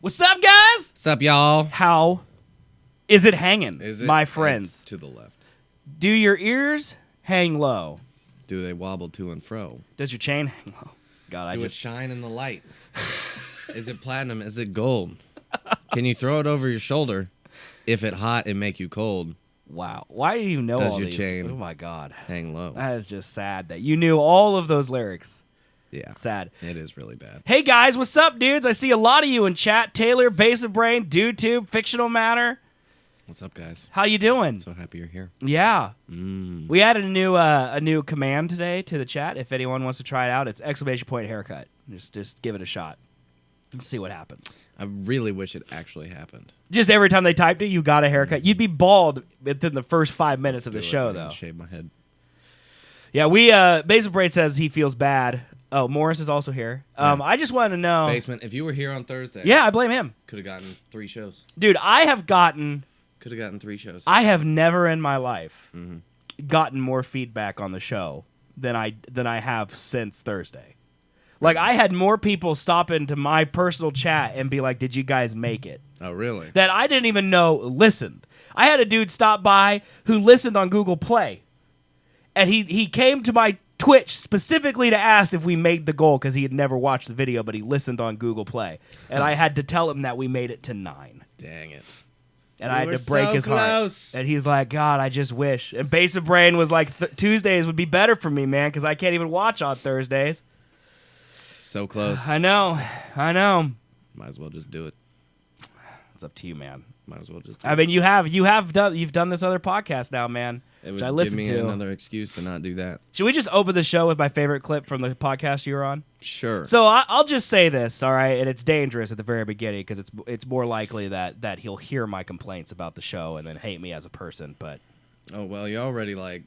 What's up, guys? What's up, y'all? How is it hanging, Is it? my friends? It's to the left. Do your ears hang low? Do they wobble to and fro? Does your chain hang low? God, Do it shine in the light? Is it platinum? Is it gold? Can you throw it over your shoulder? If it hot and make you cold, Wow. Why do you know Does all your these? chain Oh, my God. hang low. That is just sad that you knew all of those lyrics. Yeah, Sad. it is really bad. Hey, guys. What's up, dudes? I see a lot of you in chat. Taylor, Base of Brain, DudeTube, Fictional Matter. What's up, guys? How you doing? So happy you're here. Yeah. We added a new command today to the chat. If anyone wants to try it out, it's exclamation point haircut. Just give it a shot. Let's see what happens. I really wish it actually happened. Just every time they typed it, you got a haircut. You'd be bald within the first 5 minutes of the show, Man, though. shave my head. Yeah, Base of Brain says he feels bad. Oh, Morris is also here. I just wanted to know. Basement. If you were here on Thursday, Yeah, I blame him. could have gotten 3 shows. Dude, I have Could have gotten 3 shows. I have never in my life gotten more feedback on the show than I have since Thursday. Like, I had more people stop into my personal chat and be like, "Did you guys make it?" Oh, really? That I didn't even know listened. I had a dude stop by who listened on Google Play, and he came to my Twitch specifically to ask if we made the goal because he had never watched the video, but he listened on Google Play, and I had to tell him that we made it to 9. Dang it. And We I had were to break so his close. heart. And he's like, "God, I just wish." And Base of Brain was like, "Tuesdays would be better for me, man, because I can't even watch on Thursdays." So close. I know. Might as well just do it. It's up to you, man. Might as well just do I mean, you've done this other podcast now, man, it. It which would I listen give me to. another excuse to not do that. Should we just open the show with my favorite clip from the podcast you were on? Sure. So I'll just say this, all right, and it's dangerous at the very beginning because it's more likely that he'll hear my complaints about the show and then hate me as a person. But Oh, well, you already, like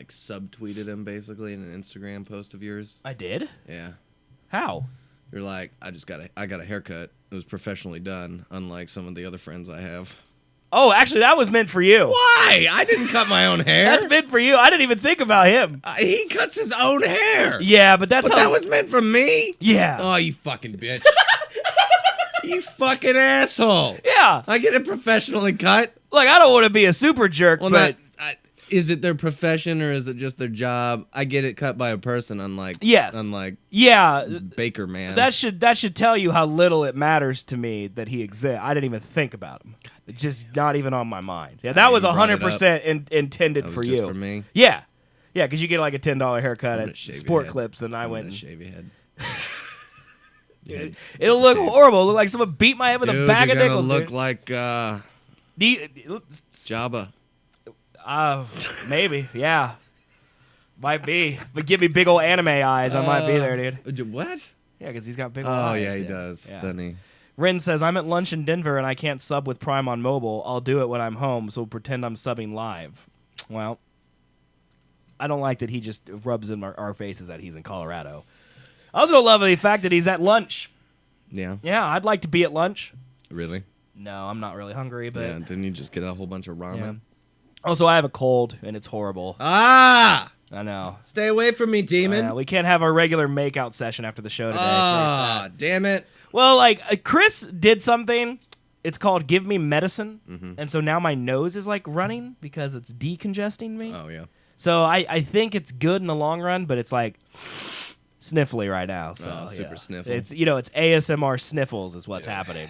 subtweeted him, basically, in an Instagram post of yours. I did? Yeah. How? You're like, I got a haircut. It was professionally done, unlike some of the other friends I have. Oh, actually, that was meant for you. Why? I didn't cut my own hair. That's meant for you. I didn't even think about him. He cuts his own hair. Yeah, but that's But how. that was meant for me? Yeah. Oh, you fucking bitch. You fucking asshole. Yeah. I get it professionally cut. Like, I don't want to be a super jerk, Well, but is it their profession or is it just their job? I get it cut by a person, unlike Yes. Yeah, Baker Man. that should tell you how little it matters to me that he exists. I didn't even think about him. It's just not even on my mind. Yeah, that was you brought it 100% intended That was for just you. for me. Yeah, because you get like a $10 haircut I'm gonna at shave your Sport head. Clips, and I I'm went. gonna shave your head. Dude, it'll look horrible. It'll look like someone beat my head with a bag you're of gonna nickels. look Dude. like Jabba. Maybe, yeah, might be. But give me big old anime eyes, I might be there, dude. What? Yeah, because he's got big old Oh eyes. yeah, he does, Yeah. doesn't he? Rin says, "I'm at lunch in Denver and I can't sub with Prime on mobile. I'll do it when I'm home, so pretend I'm subbing live." Well, I don't like that he just rubs in our faces that he's in Colorado. I also love the fact that he's at lunch. Yeah. Yeah, I'd like to be at lunch. Really? No, I'm not really hungry, but Yeah. Didn't you just get a whole bunch of ramen? yeah. Also, I have a cold and it's horrible. Ah! I know. Stay away from me, demon. We can't have our regular makeout session after the show today. It's very sad. Damn it. Well, like, Chris did something. It's called Give Me Medicine. And so now my nose is, like, running because it's decongesting me. Oh yeah. So I think it's good in the long run, but it's, like, sniffly right now. So, Oh, super yeah. sniffle. It's, it's ASMR sniffles is what's happening.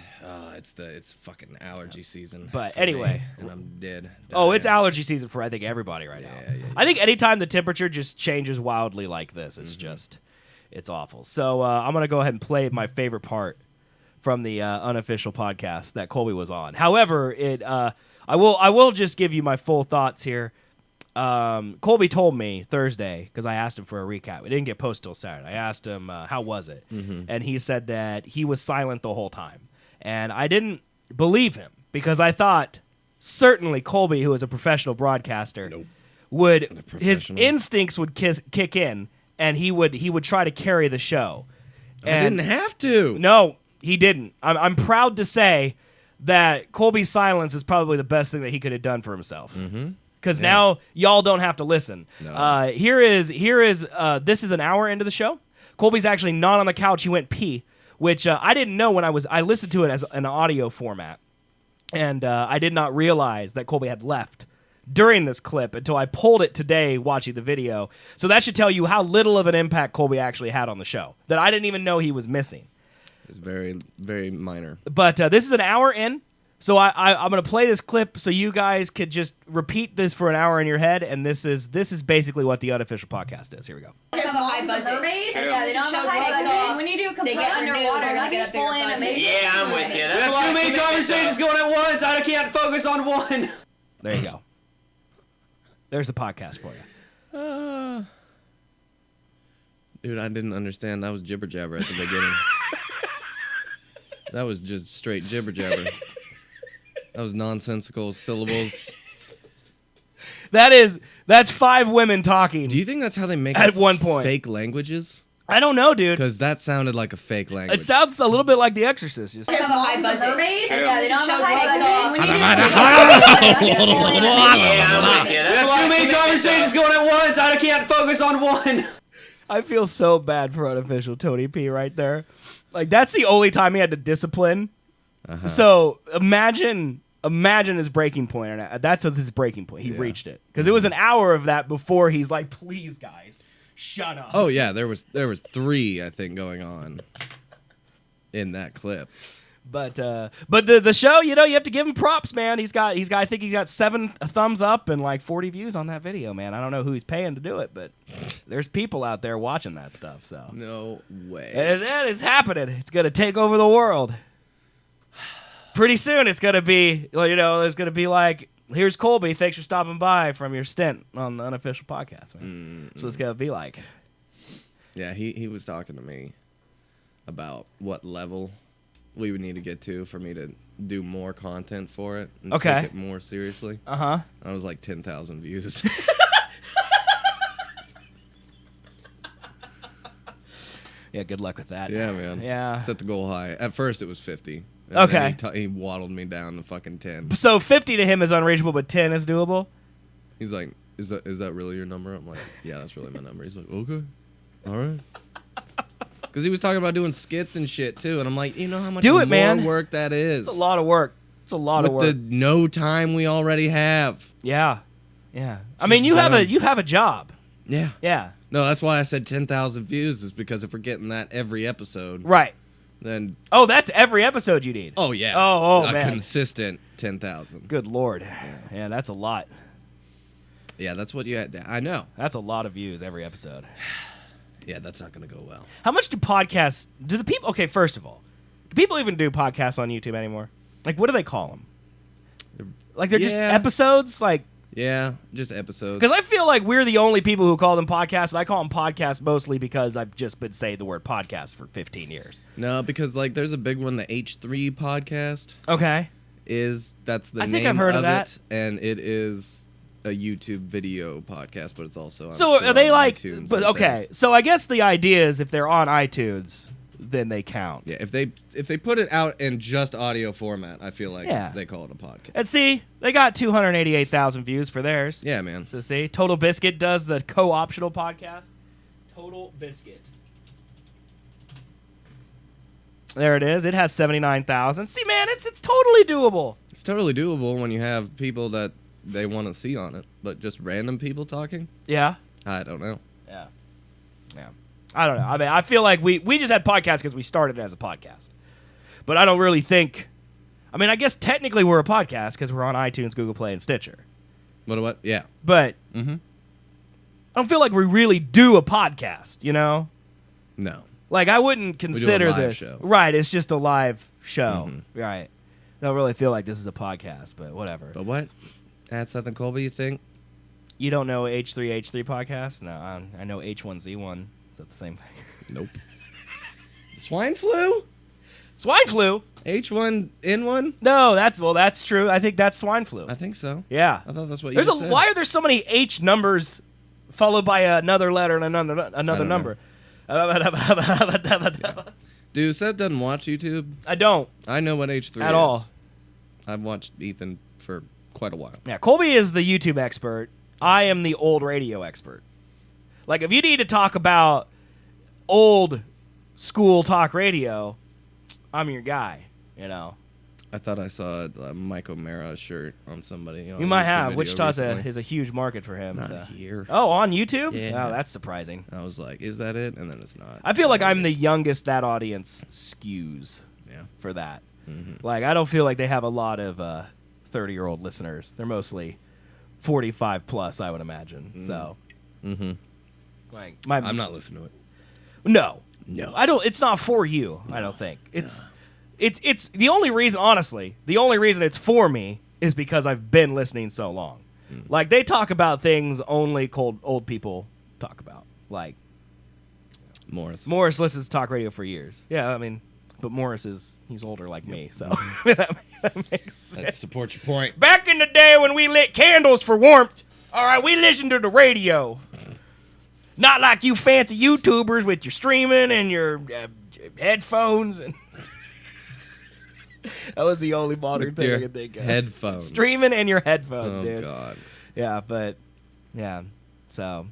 It's fucking allergy season. But for anyway. me, and I'm dead. Oh, it's dying. allergy season for, I think, everybody right now. Yeah. I think anytime the temperature just changes wildly like this, it's just, it's awful. So I'm going to go ahead and play my favorite part from the unofficial podcast that Colby was on. However, I will just give you my full thoughts here. Colby told me Thursday, because I asked him for a recap. It didn't get posted till Saturday. I asked him, how was it? And he said that he was silent the whole time. And I didn't believe him, because I thought certainly Colby, who is a professional broadcaster, his instincts would kick in, and he would try to carry the show. I didn't have to. No, he didn't. I'm proud to say that Colby's silence is probably the best thing that he could have done for himself. Because now y'all don't have to listen. No. This is an hour into the show. Colby's actually not on the couch. He went pee. which I didn't know when I listened to it as an audio format, and I did not realize that Colby had left during this clip until I pulled it today watching the video. So that should tell you how little of an impact Colby actually had on the show, that I didn't even know he was missing. It's very, very minor. But this is an hour in, so I'm going to play this clip so you guys could just repeat this for an hour in your head, and this is basically what the unofficial podcast is. Here we go. There's a high budget. Yeah, they don't have a high budget. When you do complete underwater, that'd be full animation. Yeah, I'm with you. We have too many conversations going at once. I can't focus on one. There you go. There's the podcast for you. Dude, I didn't understand. That was jibber jabber at the beginning. That was just straight jibber jabber. That was nonsensical syllables. That's 5 women talking. Do you think that's how they make at up one point fake languages? I don't know, dude. Because that sounded like a fake language. It sounds a little bit like The Exorcist. There's a high budget. Yeah, they don't have a high budget. When you do Yeah, I'm with you. We have too many conversations going at once. I can't focus on one. I feel so bad for unofficial Tony P right there. Like, that's the only time he had to discipline. So imagine his breaking point. That's his breaking point. He reached it. Because it was an hour of that before he's like, please, guys, shut up. Oh, yeah. There was 3, I think, going on in that clip. But the show, you have to give him props, man. I think he's got 7 thumbs up and like 40 views on that video, man. I don't know who he's paying to do it, but there's people out there watching that stuff. So No way. it's happening. It's gonna take over the world. Pretty soon, it's gonna be, there's gonna be like, here's Colby. Thanks for stopping by from your stint on the unofficial podcast, man. That's what it's gonna be like. Yeah, he was talking to me about what level we would need to get to for me to do more content for it and take it more seriously. I was like 10,000 views. Yeah, good luck with that. Yeah, man. Yeah. Set the goal high. At first, it was 50. And Okay. then he waddled me down to fucking 10. So 50 to him is unreachable, but 10 is doable? He's like, is that really your number? I'm like, yeah, that's really my number. He's like, okay. All right. Because he was talking about doing skits and shit, too. And I'm like, you know how much more work that is? It's a lot of work. It's a lot of work. With the no time we already have. Yeah. Yeah. I mean, you have a job. Yeah. Yeah. No, that's why I said 10,000 views, is because if we're getting that every episode, Right. then... Oh, that's every episode you need. Oh, yeah. Oh, a man. consistent 10,000. Good Lord. Yeah, that's a lot. Yeah, that's what you had. I know. That's a lot of views every episode. Yeah, that's not going to go well. How much do podcasts... Do the people... Okay, first of all, do people even do podcasts on YouTube anymore? Like, what do they call them? Like, they're just episodes? Like... Yeah, just episodes. Because I feel like we're the only people who call them podcasts, and I call them podcasts mostly because I've just been saying the word podcast for 15 years. No, because, like, there's a big one, the H3 podcast. Okay. That's the I name think I've heard of that. it, and it is a YouTube video podcast, but it's also on So are they on like... iTunes But, and okay, things. so I guess the idea is if they're on iTunes, then they count. Yeah, if they put it out in just audio format, I feel like Yeah. they call it a podcast. And see, they got 288,000 views for theirs. Yeah, man. So see, Total Biscuit does the co-optional podcast. Total Biscuit. There it is. It has 79,000. See, man, it's totally doable. It's totally doable when you have people that they want to see on it, but just random people talking? Yeah. I don't know. Yeah. Yeah. I don't know. I mean, I feel like we just had podcasts because we started as a podcast. But I don't really think... I mean, I guess technically we're a podcast because we're on iTunes, Google Play, and Stitcher. What? Yeah. But I don't feel like we really do a podcast, you know? No. Like, I wouldn't consider live this... show. Right, it's just a live show. Right. I don't really feel like this is a podcast, but whatever. But what? Add something, Colby, you think? You don't know H3H3 podcast? No, I know H1Z1. Is that the same thing? Nope. Swine flu? Swine flu? H1N1? No, that's true. I think that's swine flu. I think so. Yeah. I thought that's what you just said. Why are there so many H numbers followed by another letter and another number? Dude, Seth doesn't watch YouTube. I don't. I know what H3 At is. all. I've watched Ethan for quite a while. Yeah, Colby is the YouTube expert. I am the old radio expert. Like, if you need to talk about old school talk radio, I'm your guy. You know. I thought I saw a Mike O'Mara shirt on somebody. On You might YouTube have. video Wichita's recently. is a huge market for him. Not so. here. Oh, on YouTube? Yeah. Oh, that's surprising. I was like, is that it? And then it's not. I feel like I'm the It's- youngest that audience skews Yeah. for that. Mm-hmm. Like, I don't feel like they have a lot of 30-year-old listeners. They're mostly 45 plus, I would imagine. So, like, I'm not listening to it. No, No. I don't. It's not for you. I don't think it's the only reason. Honestly, the only reason it's for me is because I've been listening so long. Like, they talk about things only old people talk about. Like, Morris. Morris listens to talk radio for years. Yeah, I mean, but Morris he's older like me, so that makes sense. That supports your point. Back in the day when we lit candles for warmth, all right, we listened to the radio. Not like you fancy YouTubers with your streaming and your headphones. And that was the only modern thing I could think of. Headphones. Streaming and your headphones, Oh, dude. God. Yeah, but, yeah, so.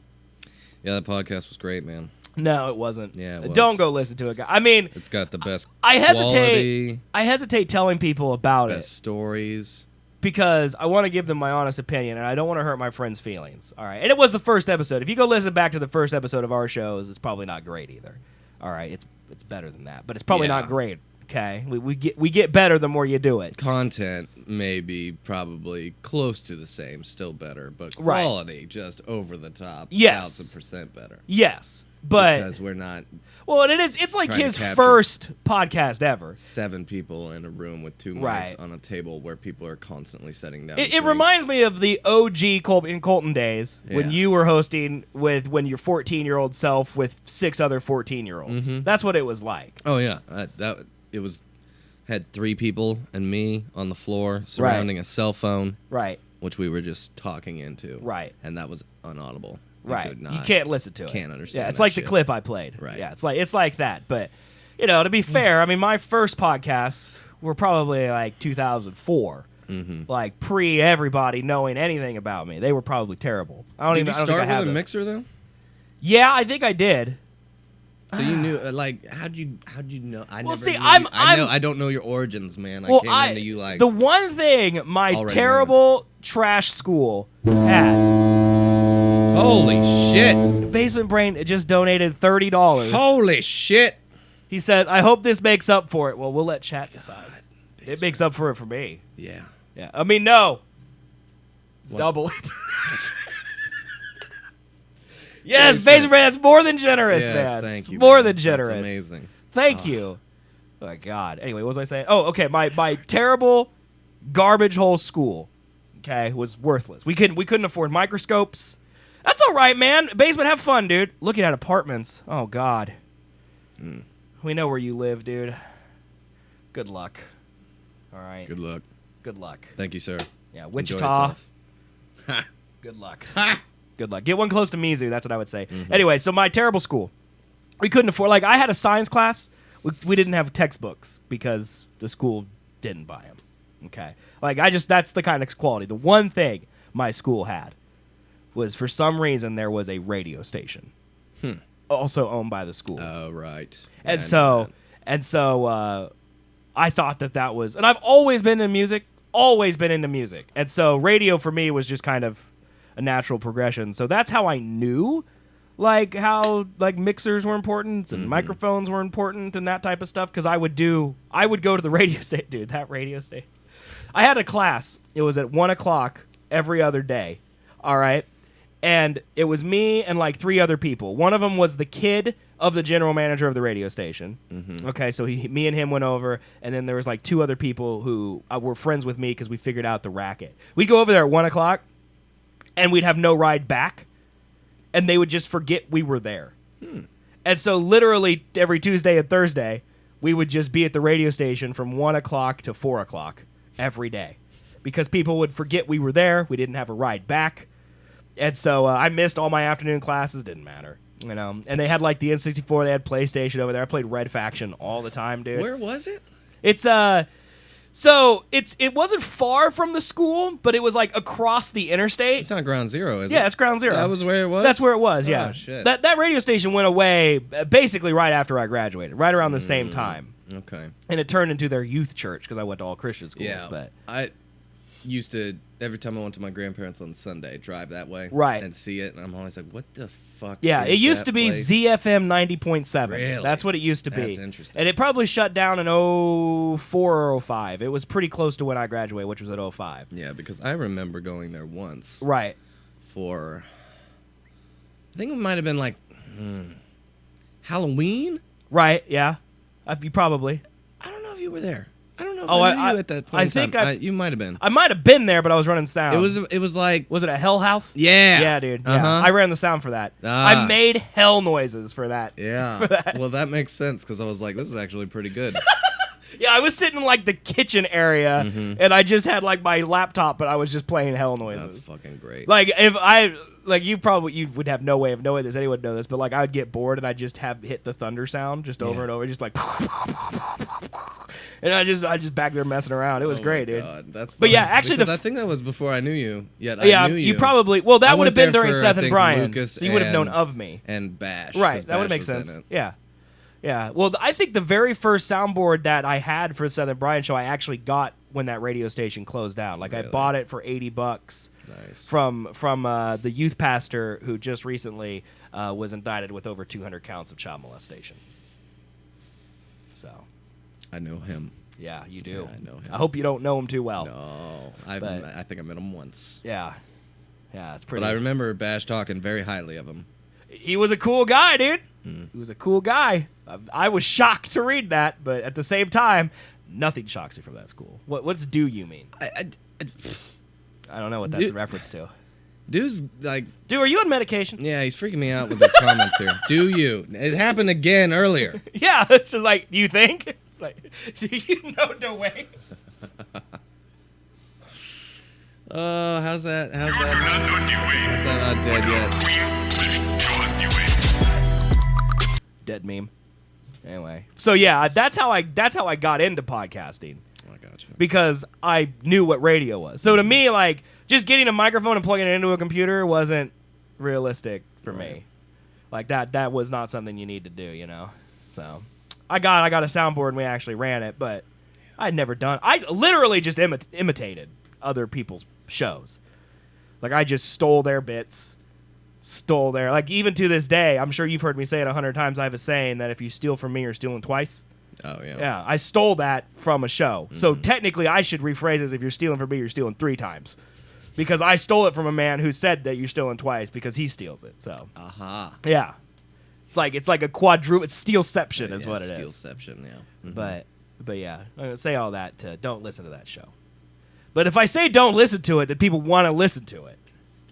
Yeah, that podcast was great, man. No, it wasn't. Yeah, it was. Don't go listen to it. I mean, It's got the best I quality, hesitate telling people about best it stories. because I want to give them my honest opinion, and I don't want to hurt my friends' feelings. All right, and it was the first episode. If you go listen back to the first episode of our shows, it's probably not great either. All right, it's better than that, but it's probably Yeah. not great. Okay, we get better the more you do it. Content may be probably close to the same, still better, but Right. quality just over the top, Yes. 1,000% better. Yes, but Because we're not well, it's like trying to his capture- first podcast ever. 7 people in a room with 2 mics Right. on a table where people are constantly setting down. It drinks. reminds me of the OG Colby and Colton days when Yeah. you were hosting when your 14-year-old self with 6 other 14-year-olds. Mm-hmm. That's what it was like. Oh yeah, it was had 3 people and me on the floor surrounding a cell phone, Right. which we were just talking into. Right. And that was unaudible. I Right. could You not- can't listen to it. Can't understand Yeah, it's that like shit. the clip I played. Right. Yeah, it's like that. But to be fair, I mean, my first podcasts were probably like 2004. Mm-hmm. Like pre everybody knowing anything about me. They were probably terrible. I don't Did even. you I don't think start I have with a those. mixer though? Yeah, I think I did. So you knew, like, how'd you know? I Well, never see, knew I'm- you- I'm- I don't know your origins, man. Well, I came into you like the one thing my already terrible trash school had. holy shit, Basement Brain just donated $30. holy shit. He said, "I hope this makes up for it." Well, we'll let chat decide. It makes up for it for me. Yeah. Yeah, I mean, no. Double it. Yes, Basement. Basement Brain. That's more than generous, Yes, man. thank It's you. more man. than generous. That's amazing. Thank you. Oh my God. Anyway, what was I saying? Oh, okay. My terrible garbage hole school, okay, was worthless. We couldn't afford microscopes. That's all right, man. Basement, have fun, dude. Looking at apartments. Oh God. We know where you live, dude. Good luck. All right. Good luck. Good luck. Thank you, sir. Yeah, Enjoy Wichita. yourself. Ha. Good luck. Ha. Good luck. Get one close to Mizu. That's what I would say. Mm-hmm. Anyway, so my terrible school. We couldn't afford. Like, I had a science class. We didn't have textbooks because the school didn't buy them. Okay. Like, that's the kind of quality. The one thing my school had was, for some reason, there was a radio station. Also owned by the school. Oh, right. And I so, I thought that was, and I've always been into music, and so radio for me was just kind of a natural progression. So that's how I knew, like, how like mixers were important and microphones were important and that type of stuff. Because I would go to the radio station, dude. That radio station. I had a class. It was at 1:00 every other day. All right. And it was me and like 3 other people. One of them was the kid of the general manager of the radio station. Mm-hmm. Okay, so me and him went over, and then there was like 2 other people who were friends with me because we figured out the racket. We'd go over there at 1:00, and we'd have no ride back, and they would just forget we were there. And so literally every Tuesday and Thursday, we would just be at the radio station from 1:00 to 4:00 every day because people would forget we were there. We didn't have a ride back. And so I missed all my afternoon classes. Didn't matter, And they had like the N64. They had PlayStation over there. I played Red Faction all the time, dude. Where was it? It's so it wasn't far from the school, but it was like across the interstate. It's not Ground Zero, is it? Yeah, it's Ground Zero. That was where it was? That's where it was. Yeah. Oh, shit. That radio station went away basically right after I graduated, right around the same time. Okay. And it turned into their youth church because I went to all Christian schools. Yeah. But I used to, every time I went to my grandparents on Sunday, drive that way. Right. And see it. And I'm always like, what the fuck yeah, is it used that to be place? ZFM 90.7. Really? That's what it used to be. That's interesting. And it probably shut down in 04 or 05. It was pretty close to when I graduated, which was at 05. Yeah, because I remember going there once. Right. For, I think it might have been like Halloween. Right, yeah. You probably. I don't know if you were there. I don't know if Oh, I knew you at that point I in think time. You might have been. I might have been there, but I was running sound. It was like, Was it a Hell House? yeah. Yeah, dude. Yeah. Uh-huh. I ran the sound for that. I made hell noises for that. Yeah. Well, that makes sense because I was like, this is actually pretty good. Yeah, I was sitting in like the kitchen area, and I just had like my laptop, but I was just playing hell noises. That's fucking great. Like if I like you would have no way of knowing this. Anyone would know this, but like I would get bored and I just have hit the thunder sound just over and over, just like, and I just back there messing around. It was great, dude. God, that's But yeah, funny, actually, because I think that was before I knew you. Yet yeah, I knew you. probably that I would have went been there during for, Seth I and think, Brian, Lucas so you would have known and- of me, and Bash. right? 'cause That would Bash make was in sense. it. Yeah. Yeah, well, I think the very first soundboard that I had for Seth and Brian show, I actually got when that radio station closed down. Like Really? I bought it for $80 Nice. from the youth pastor who just recently was indicted with over 200 counts of child molestation. So, I know him. yeah, you do. Yeah, I know him. I hope you don't know him too well. No, But- I think I met him once. Yeah, it's pretty. But I remember Bash talking very highly of him. He was a cool guy, dude. He was a cool guy. I was shocked to read that, but at the same time, nothing shocks me from that school. What's do you mean? I don't know what that's a reference to. Dude's like, Dude, are you on medication? yeah, he's freaking me out with his comments here. Do you? It happened again earlier. Yeah, it's just like, you think? It's like, do you know the way? Oh, how's that? How's that not dead yet? Dead meme. Anyway, so yeah, that's how I got into podcasting. I gotcha. Because I knew what radio was. So to me, like, just getting a microphone and plugging it into a computer wasn't realistic for me. Like that was not something you need to do, you know. So I got a soundboard and we actually ran it, but I'd never done. I literally just imitated other people's shows. Like I just stole their bits. Like even to this day, I'm sure you've heard me say it 100 times. I have a saying that if you steal from me, you're stealing twice. Oh yeah. Yeah, I stole that from a show. So technically, I should rephrase it as if you're stealing from me, you're stealing 3 times. Because I stole it from a man who said that you're stealing twice because he steals it. So, yeah. It's like a quadruple. It's stealception is what it is. Stealception, yeah. But yeah, I'm gonna say all that to don't listen to that show. But if I say don't listen to it, then people want to listen to it.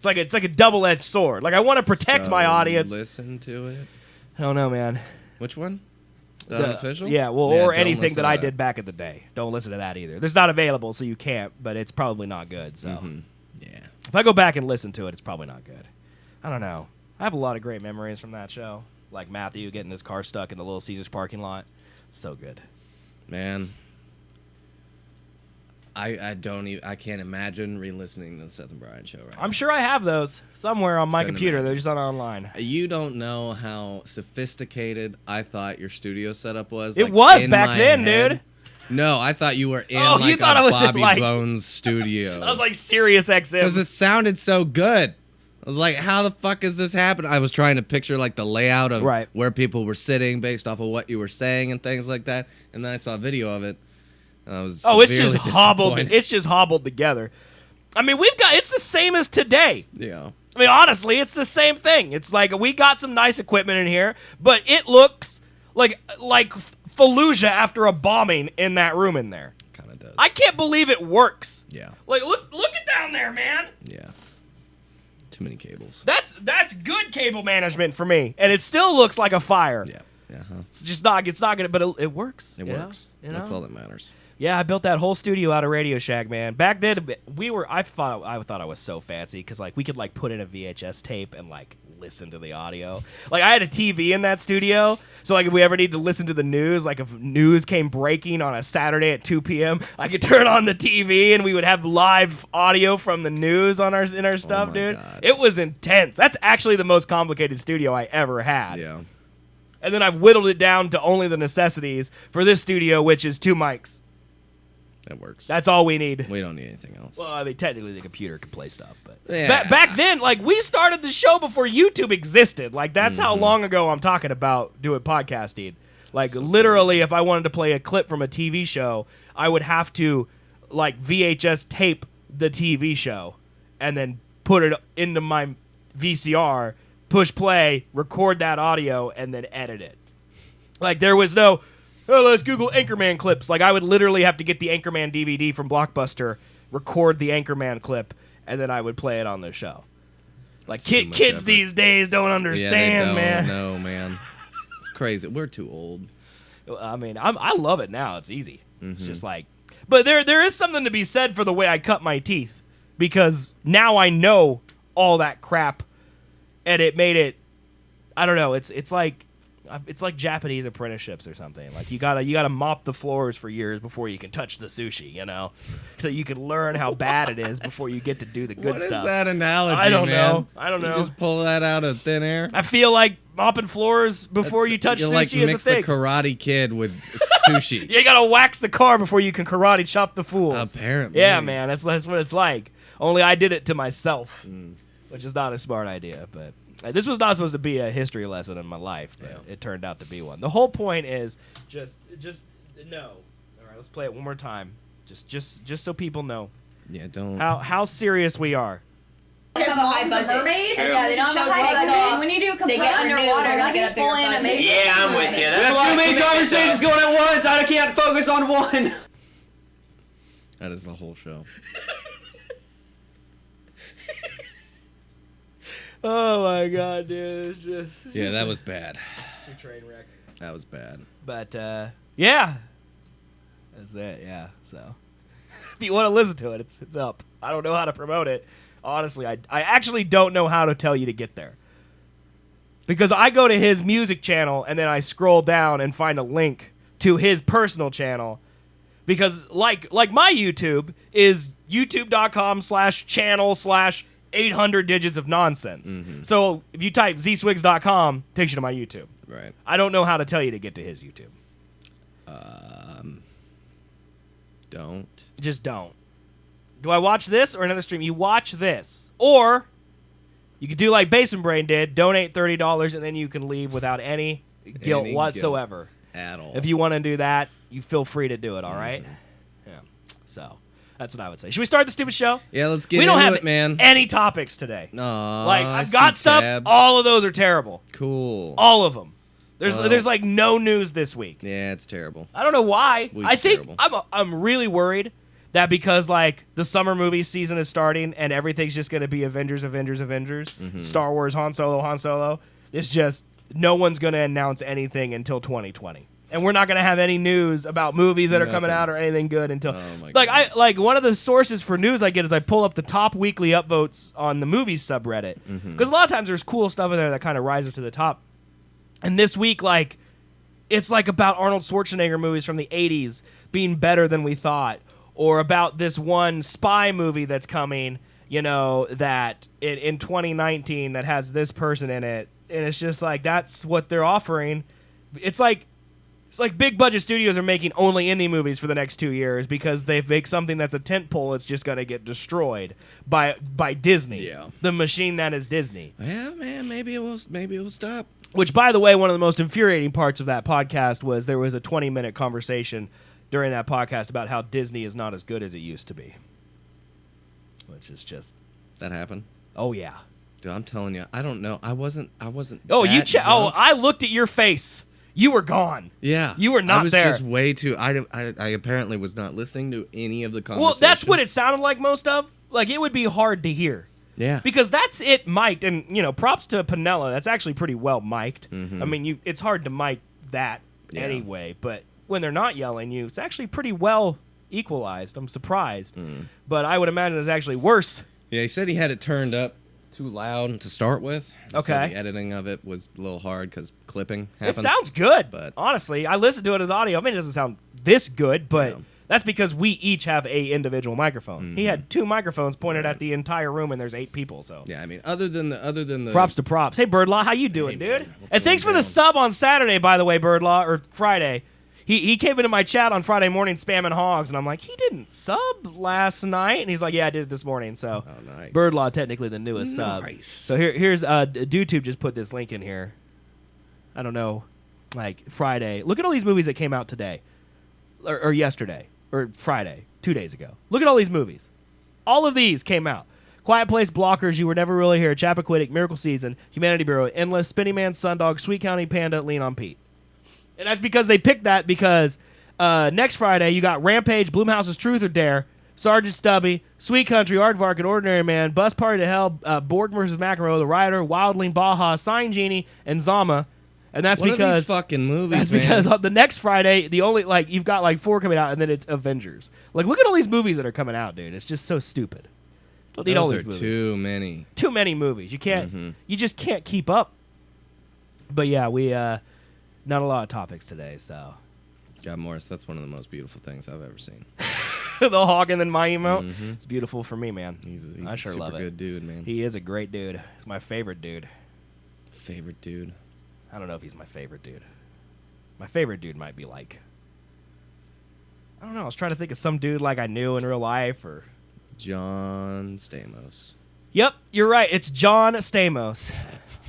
It's like a double-edged sword. Like I want to protect my audience. Listen to it. I don't know, man. Which one? The unofficial? Yeah, well, Yeah, or don't anything listen that to I that. did back in the day. Don't listen to that either. It's not available, so you can't. But it's probably not good. So Yeah. if I go back and listen to it, it's probably not good. I don't know. I have a lot of great memories from that show. Like Matthew getting his car stuck in the Little Caesars parking lot. So good. Man. I can't imagine re-listening to the Seth and Brian show right I'm sure I have those somewhere on my Couldn't computer. imagine. They're just not online. now. You don't know how sophisticated I thought your studio setup was. It like, was in back my then, head. dude. No, I thought you were in Oh, you like thought a I was in, Bobby like- Bones studio. I was like Sirius XM. Because it sounded so good. I was like, how the fuck is this happening? I was trying to picture like the layout of Right. where people were sitting based off of what you were saying and things like that. And then I saw a video of it. And I was it's just severely hobbled. disappointed. It's just hobbled together. I mean, it's the same as today. Yeah. I mean, honestly, it's the same thing. It's like we got some nice equipment in here, but it looks like Fallujah after a bombing in that room in there. Kind of does. I can't believe it works. Yeah. Like look it down there, man. Yeah. Too many cables. That's good cable management for me, and it still looks like a fire. Yeah. Yeah. Huh? It's just not. It's not gonna. But it works. It you know? works. You know? That's all that matters. Yeah, I built that whole studio out of Radio Shack, man. Back then, I thought I was so fancy because like we could like put in a VHS tape and like listen to the audio. Like I had a TV in that studio, so like if we ever need to listen to the news, like if news came breaking on a Saturday at 2 p.m., I could turn on the TV and we would have live audio from the news in our stuff, my dude. God. It was intense. That's actually the most complicated studio I ever had. Yeah. And then I've whittled it down to only the necessities for this studio, which is 2 mics. That works. That's all we need. We don't need anything else. Well, I mean, technically the computer can play stuff, but Yeah. back then, like, we started the show before YouTube existed. Like, that's how long ago I'm talking about doing podcasting. Like, literally, if I wanted to play a clip from a TV show, I would have to, like, VHS tape the TV show and then put it into my VCR, push play, record that audio, and then edit it. Like, there was no... oh, let's Google Anchorman clips. Like, I would literally have to get the Anchorman DVD from Blockbuster, record the Anchorman clip, and then I would play it on the show. Like, kids effort. these days don't understand, man. No, man. It's crazy. We're too old. I mean, I love it now. It's easy. It's just like... But there is something to be said for the way I cut my teeth, because now I know all that crap, and it made it... I don't know. It's like Japanese apprenticeships or something. Like, you gotta mop the floors for years before you can touch the sushi, you know, so you can learn how bad it is before you get to do the good stuff. What is that analogy? I don't man? know. You just pull that out of thin air. I feel like mopping floors before you touch sushi like is a mix thing. the Karate Kid with sushi. You gotta wax the car before you can karate chop the fools. Apparently. Yeah, man, that's what it's like. Only I did it to myself, which is not a smart idea, but. This was not supposed to be a history lesson in my life, but it turned out to be one. The whole point is just no. All right, let's play it one more time, just so people know. Yeah, don't. How serious we are. They have a high budget. Yeah, they don't have a high budget. When you do complete underwater, that's full animation. Yeah, I'm with you. We That's have why too I many commit conversations myself. going at once. I can't focus on one. That is the whole show. Oh my god, dude! It's just Yeah, that was bad. a train wreck. That was bad. But yeah, that's it. Yeah, so if you want to listen to it, it's up. I don't know how to promote it. Honestly, I actually don't know how to tell you to get there. Because I go to his music channel and then I scroll down and find a link to his personal channel. Because like my YouTube is youtube.com/channel/800 digits of nonsense. So if you type zswigs.com, it takes you to my YouTube. Right. I don't know how to tell you to get to his YouTube. Don't. Just don't. Do I watch this or another stream? You watch this. Or you could do like Basement Brain did, donate $30 and then you can leave without any guilt whatsoever. At all. If you want to do that, you feel free to do it, all right? Yeah. So, that's what I would say. Should we start the stupid show? Yeah, let's get we don't into have it, man. any topics today. Aw, Like, I I've got see stuff. tabs. All of those are terrible. Cool. All of them. There's Well. there's like no news this week. Yeah, it's terrible. I don't know why. Week's I think terrible. I'm really worried that because like the summer movie season is starting and everything's just going to be Avengers, Star Wars, Han Solo. It's just no one's going to announce anything until 2020. And we're not going to have any news about movies that are coming out or anything good until like one of the sources for news I get is I pull up the top weekly upvotes on the movies subreddit. Because a lot of times there's cool stuff in there that kind of rises to the top. And this week, like, it's like about Arnold Schwarzenegger movies from the 80s being better than we thought. Or about this one spy movie that's coming, you know, that in 2019 that has this person in it. And it's just like, that's what they're offering. It's like big budget studios are making only indie movies for the next 2 years because they make something that's a tentpole that's just going to get destroyed by Disney. Yeah. The machine that is Disney. Yeah, man, maybe it will stop. Which, by the way, one of the most infuriating parts of that podcast was there was a 20-minute conversation during that podcast about how Disney is not as good as it used to be. Which is just... That happened? Oh, yeah. Dude, I'm telling you, I don't know. I wasn't Oh, that Oh, drunk. I looked at your face. You were gone. Yeah. You were not I was there. just way too... I apparently was not listening to any of the conversations. Well, that's what it sounded like most of. Like, it would be hard to hear. Yeah. Because that's it mic'd, and, you know, props to Pinella. That's actually pretty well mic'd. I mean, it's hard to mic that anyway, but when they're not yelling you, it's actually pretty well equalized. I'm surprised. But I would imagine it's actually worse. Yeah, he said he had it turned up too loud to start with. Okay. So the editing of it was a little hard because clipping happens. It sounds good, but honestly. I listened to it as audio. I mean, it doesn't sound this good, but That's because we each have a individual microphone. He had 2 microphones pointed at the entire room, and there's 8 people. So yeah, I mean, other than the props to props. Hey, Birdlaw, how you doing, Hey, dude? man, what's And thanks for going the down? sub on Saturday, by the way, Birdlaw, or Friday. He came into my chat on Friday morning spamming hogs, and I'm like, he didn't sub last night, and he's like, yeah, I did it this morning. So nice. Birdlaw technically the newest sub. So here's DoTube just put this link in here. I don't know, like Friday. Look at all these movies that came out today, or yesterday, or Friday, 2 days ago. Look at all these movies. All of these came out. Quiet Place, Blockers, You Were Never Really Here, Chappaquiddick, Miracle Season, Humanity Bureau, Endless, Spinning Man, Sundog, Sweet County Panda, Lean on Pete. And that's because they picked that because next Friday you got Rampage, Blumhouse's Truth or Dare, Sergeant Stubby, Sweet Country, Aardvark, and Ordinary Man, Bus Party to Hell, Borg vs. McEnroe, The Rioter, Wildling, Baja, Sign Genie, and Zama. And that's What are because these fucking movies, that's because man? on the next Friday, the only you've got 4 coming out, and then it's Avengers. Like, look at all these movies that are coming out, dude. It's just so stupid. Don't need all Those these are movies. too many. Too many movies. You can't. You just can't keep up. But yeah, we not a lot of topics today. So God, Morris, that's one of the most beautiful things I've ever seen. the hog and then my emote. It's beautiful for me, man. He's I a sure super love it. good dude, man. He is a great dude. He's my favorite dude. Favorite dude. I don't know if he's my favorite dude. My favorite dude might be I don't know. I was trying to think of some dude I knew in real life or. John Stamos. Yep, you're right. It's John Stamos.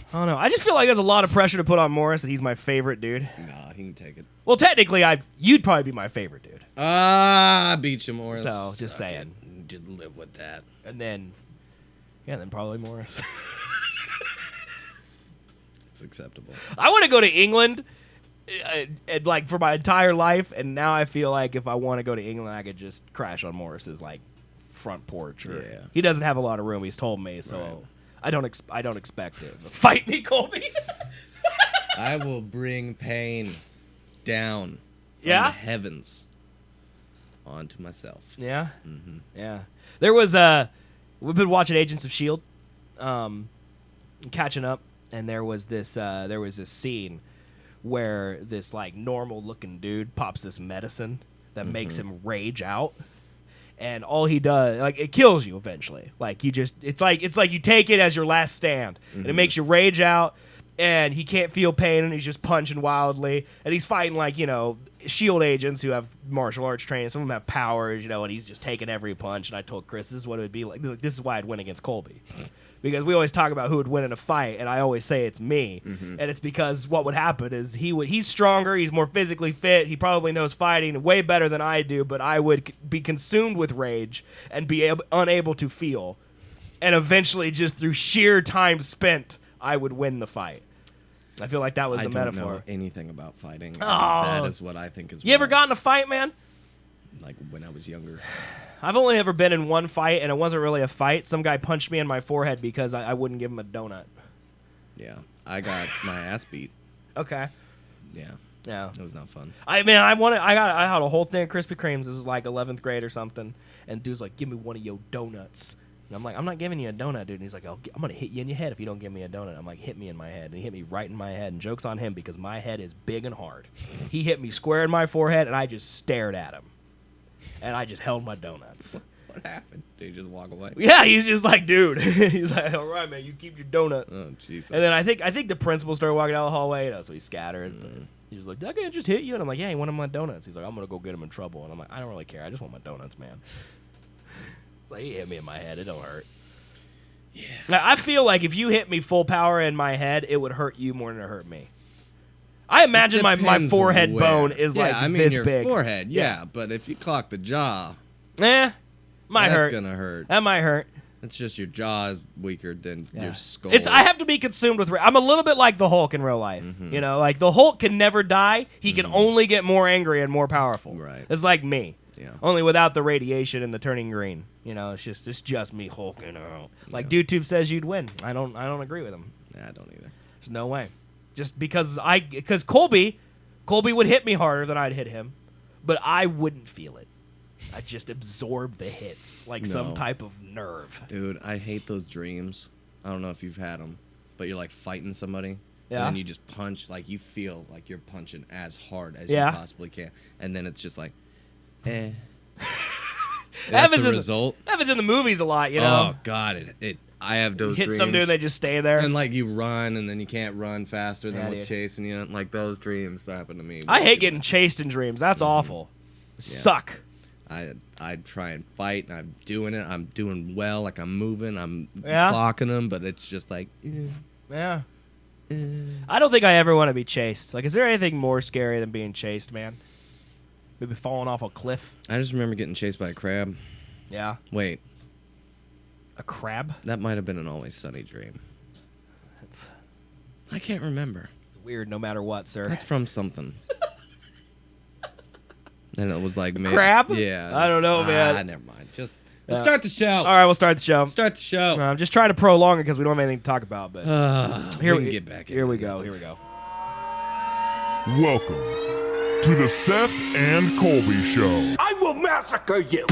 I don't know. I just feel like there's a lot of pressure to put on Morris that he's my favorite dude. Nah, he can take it. Well, technically, you'd probably be my favorite dude. I beat you, Morris. So, just Suck saying. it. Just live with that. And then, then probably Morris. It's acceptable. I want to go to England, and for my entire life. And now I feel like if I want to go to England, I could just crash on Morris's front porch. Or, Yeah. He doesn't have a lot of room. He's told me, so Right. I don't expect him to fight me, Colby. I will bring pain down from Yeah? the heavens onto myself. Yeah, yeah. There was we've been watching Agents of Shield, catching up, and there was this scene where this normal looking dude pops this medicine that makes him rage out, and all he does it kills you eventually. It's like you take it as your last stand, and it makes you rage out. And he can't feel pain, and he's just punching wildly. And he's fighting SHIELD agents who have martial arts training. Some of them have powers, and he's just taking every punch. And I told Chris, this is what it would be like. This is why I'd win against Colby. Because we always talk about who would win in a fight, and I always say it's me. And it's because what would happen is he's stronger, he's more physically fit, he probably knows fighting way better than I do, but I would be consumed with rage and be unable to feel. And eventually, just through sheer time spent, I would win the fight. I feel like that was the metaphor. I don't know anything about fighting. Oh. That is what I think is. You ever got in a fight, man? When I was younger. I've only ever been in one fight, and it wasn't really a fight. Some guy punched me in my forehead because I wouldn't give him a donut. Yeah, I got my ass beat. Okay. Yeah, it was not fun. I had a whole thing of Krispy Kremes. This was 11th grade or something, and dude's like, "Give me one of your donuts." And I'm like, I'm not giving you a donut, dude. And he's like, I'm going to hit you in your head if you don't give me a donut. I'm like, hit me in my head. And he hit me right in my head. And joke's on him because my head is big and hard. He hit me square in my forehead, and I just stared at him. And I just held my donuts. What happened? Did he just walk away? Yeah, he's just like, dude. He's like, all right, man, you keep your donuts. Oh, Jesus. And then I think the principal started walking down the hallway, so he scattered. But he was like, that guy just hit you? And I'm like, yeah, he wanted my donuts. He's like, I'm going to go get him in trouble. And I'm like, I don't really care. I just want my donuts, man. He hit me in my head. It don't hurt. Yeah. Now, I feel like if you hit me full power in my head, it would hurt you more than it hurt me. I imagine my forehead bone is this your big. Forehead, yeah, but if you clock the jaw, might hurt. That's gonna hurt. That might hurt. It's just your jaw is weaker than your skull. I have to be consumed with. I'm a little bit like the Hulk in real life. You know, the Hulk can never die. He can only get more angry and more powerful. Right. It's like me. Yeah. Only without the radiation and the turning green. You know, it's just me hulking out. DoTube says you'd win. I don't agree with him. Nah, I don't either. There's no way. Just because Colby would hit me harder than I'd hit him, but I wouldn't feel it. I'd just absorb the hits some type of nerve. Dude, I hate those dreams. I don't know if you've had them, but you're fighting somebody. Yeah. And then you just punch, you feel like you're punching as hard as you possibly can. And then it's just That's the result. Happens in the movies a lot, you know. Oh God, I have those Hit dreams. some dude and they just stay there. And like you run and then you can't run faster than what's chasing you. Like those dreams happen to me. I hate getting chased in dreams. That's awful. Suck. I try and fight and I'm doing it. I'm doing well. Like I'm moving. I'm clocking them, but it's just like. Yeah. I don't think I ever want to be chased. Like, is there anything more scary than being chased, man? Maybe falling off a cliff. I just remember getting chased by a crab. Yeah. Wait. A crab? That might have been an Always Sunny dream. I can't remember. It's weird no matter what, sir. That's from something. And it was like... crab? Yeah. I don't know, man. Never mind. Just... Let's start the show. All right, we'll start the show. Start the show. I'm just trying to prolong it because we don't have anything to talk about. But here we can get back. Here we go. Here we go. Welcome to the Seth and Colby Show. I will massacre you.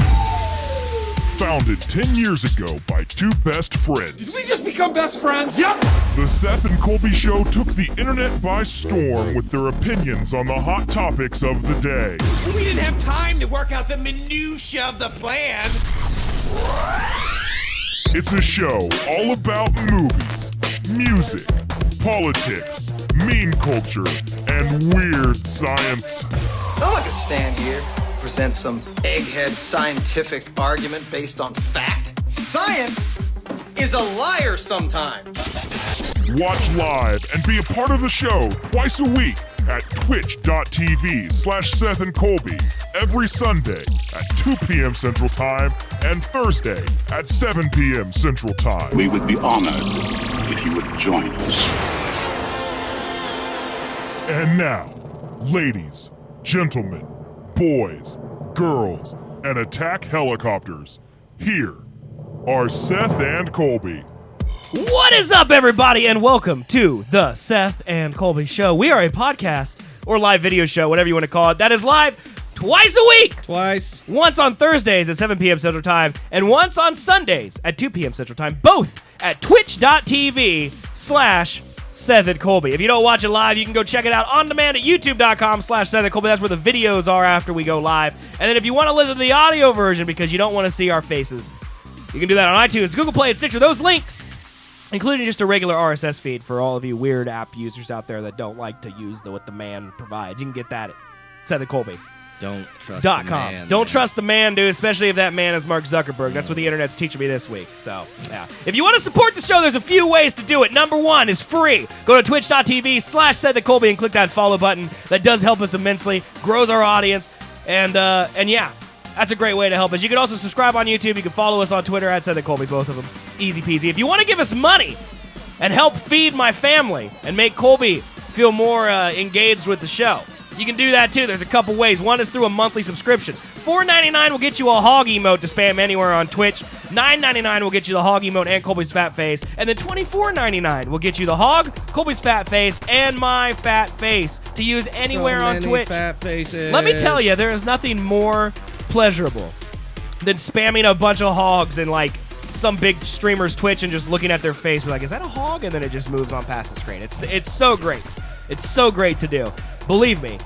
Founded 10 years ago by two best friends. Did we just become best friends? Yep. The Seth and Colby Show took the internet by storm with their opinions on the hot topics of the day. We didn't have time to work out the minutiae of the plan. It's a show all about movies, music, politics, meme culture, and weird science. I'm not gonna stand here, present some egghead scientific argument based on fact. Science is a liar sometimes. Watch live and be a part of the show twice a week at twitch.tv/Seth and Colby every Sunday at 2 p.m. Central Time and Thursday at 7 p.m. Central Time. We would be honored if you would join us. And now, ladies, gentlemen, boys, girls, and attack helicopters, here are Seth and Colby. What is up, everybody, and welcome to the Seth and Colby Show. We are a podcast or live video show, whatever you want to call it, that is live twice a week. Twice. Once on Thursdays at 7 p.m. Central Time, and once on Sundays at 2 p.m. Central Time, both at twitch.tv/Seth and Colby. If you don't watch it live, you can go check it out on demand at youtube.com/Seth and Colby. That's where the videos are after we go live. And then if you want to listen to the audio version because you don't want to see our faces, you can do that on iTunes, Google Play, and Stitcher. Those links, including just a regular RSS feed for all of you weird app users out there that don't like to use what the man provides. You can get that at Seth and Colby. Don't trust the man. Don't trust the man, dude, especially if that man is Mark Zuckerberg. That's what the internet's teaching me this week. So, yeah. If you want to support the show, there's a few ways to do it. Number one is free. Go to twitch.tv/Seth and Colby and click that follow button. That does help us immensely, grows our audience, and yeah. That's a great way to help us. You can also subscribe on YouTube. You can follow us on Twitter at Seth and Colby, both of them. Easy peasy. If you want to give us money and help feed my family and make Colby feel more engaged with the show, you can do that too. There's a couple ways. One is through a monthly subscription. $4.99 will get you a hog emote to spam anywhere on Twitch. $9.99 will get you the hog emote and Colby's fat face. And then $24.99 will get you the hog, Colby's fat face, and my fat face to use anywhere on Twitch. Fat faces. Let me tell you, there is nothing more pleasurable than spamming a bunch of hogs in like some big streamer's Twitch and just looking at their face. We're like, is that a hog? And then it just moves on past the screen. It's so great. It's so great to do. Believe me,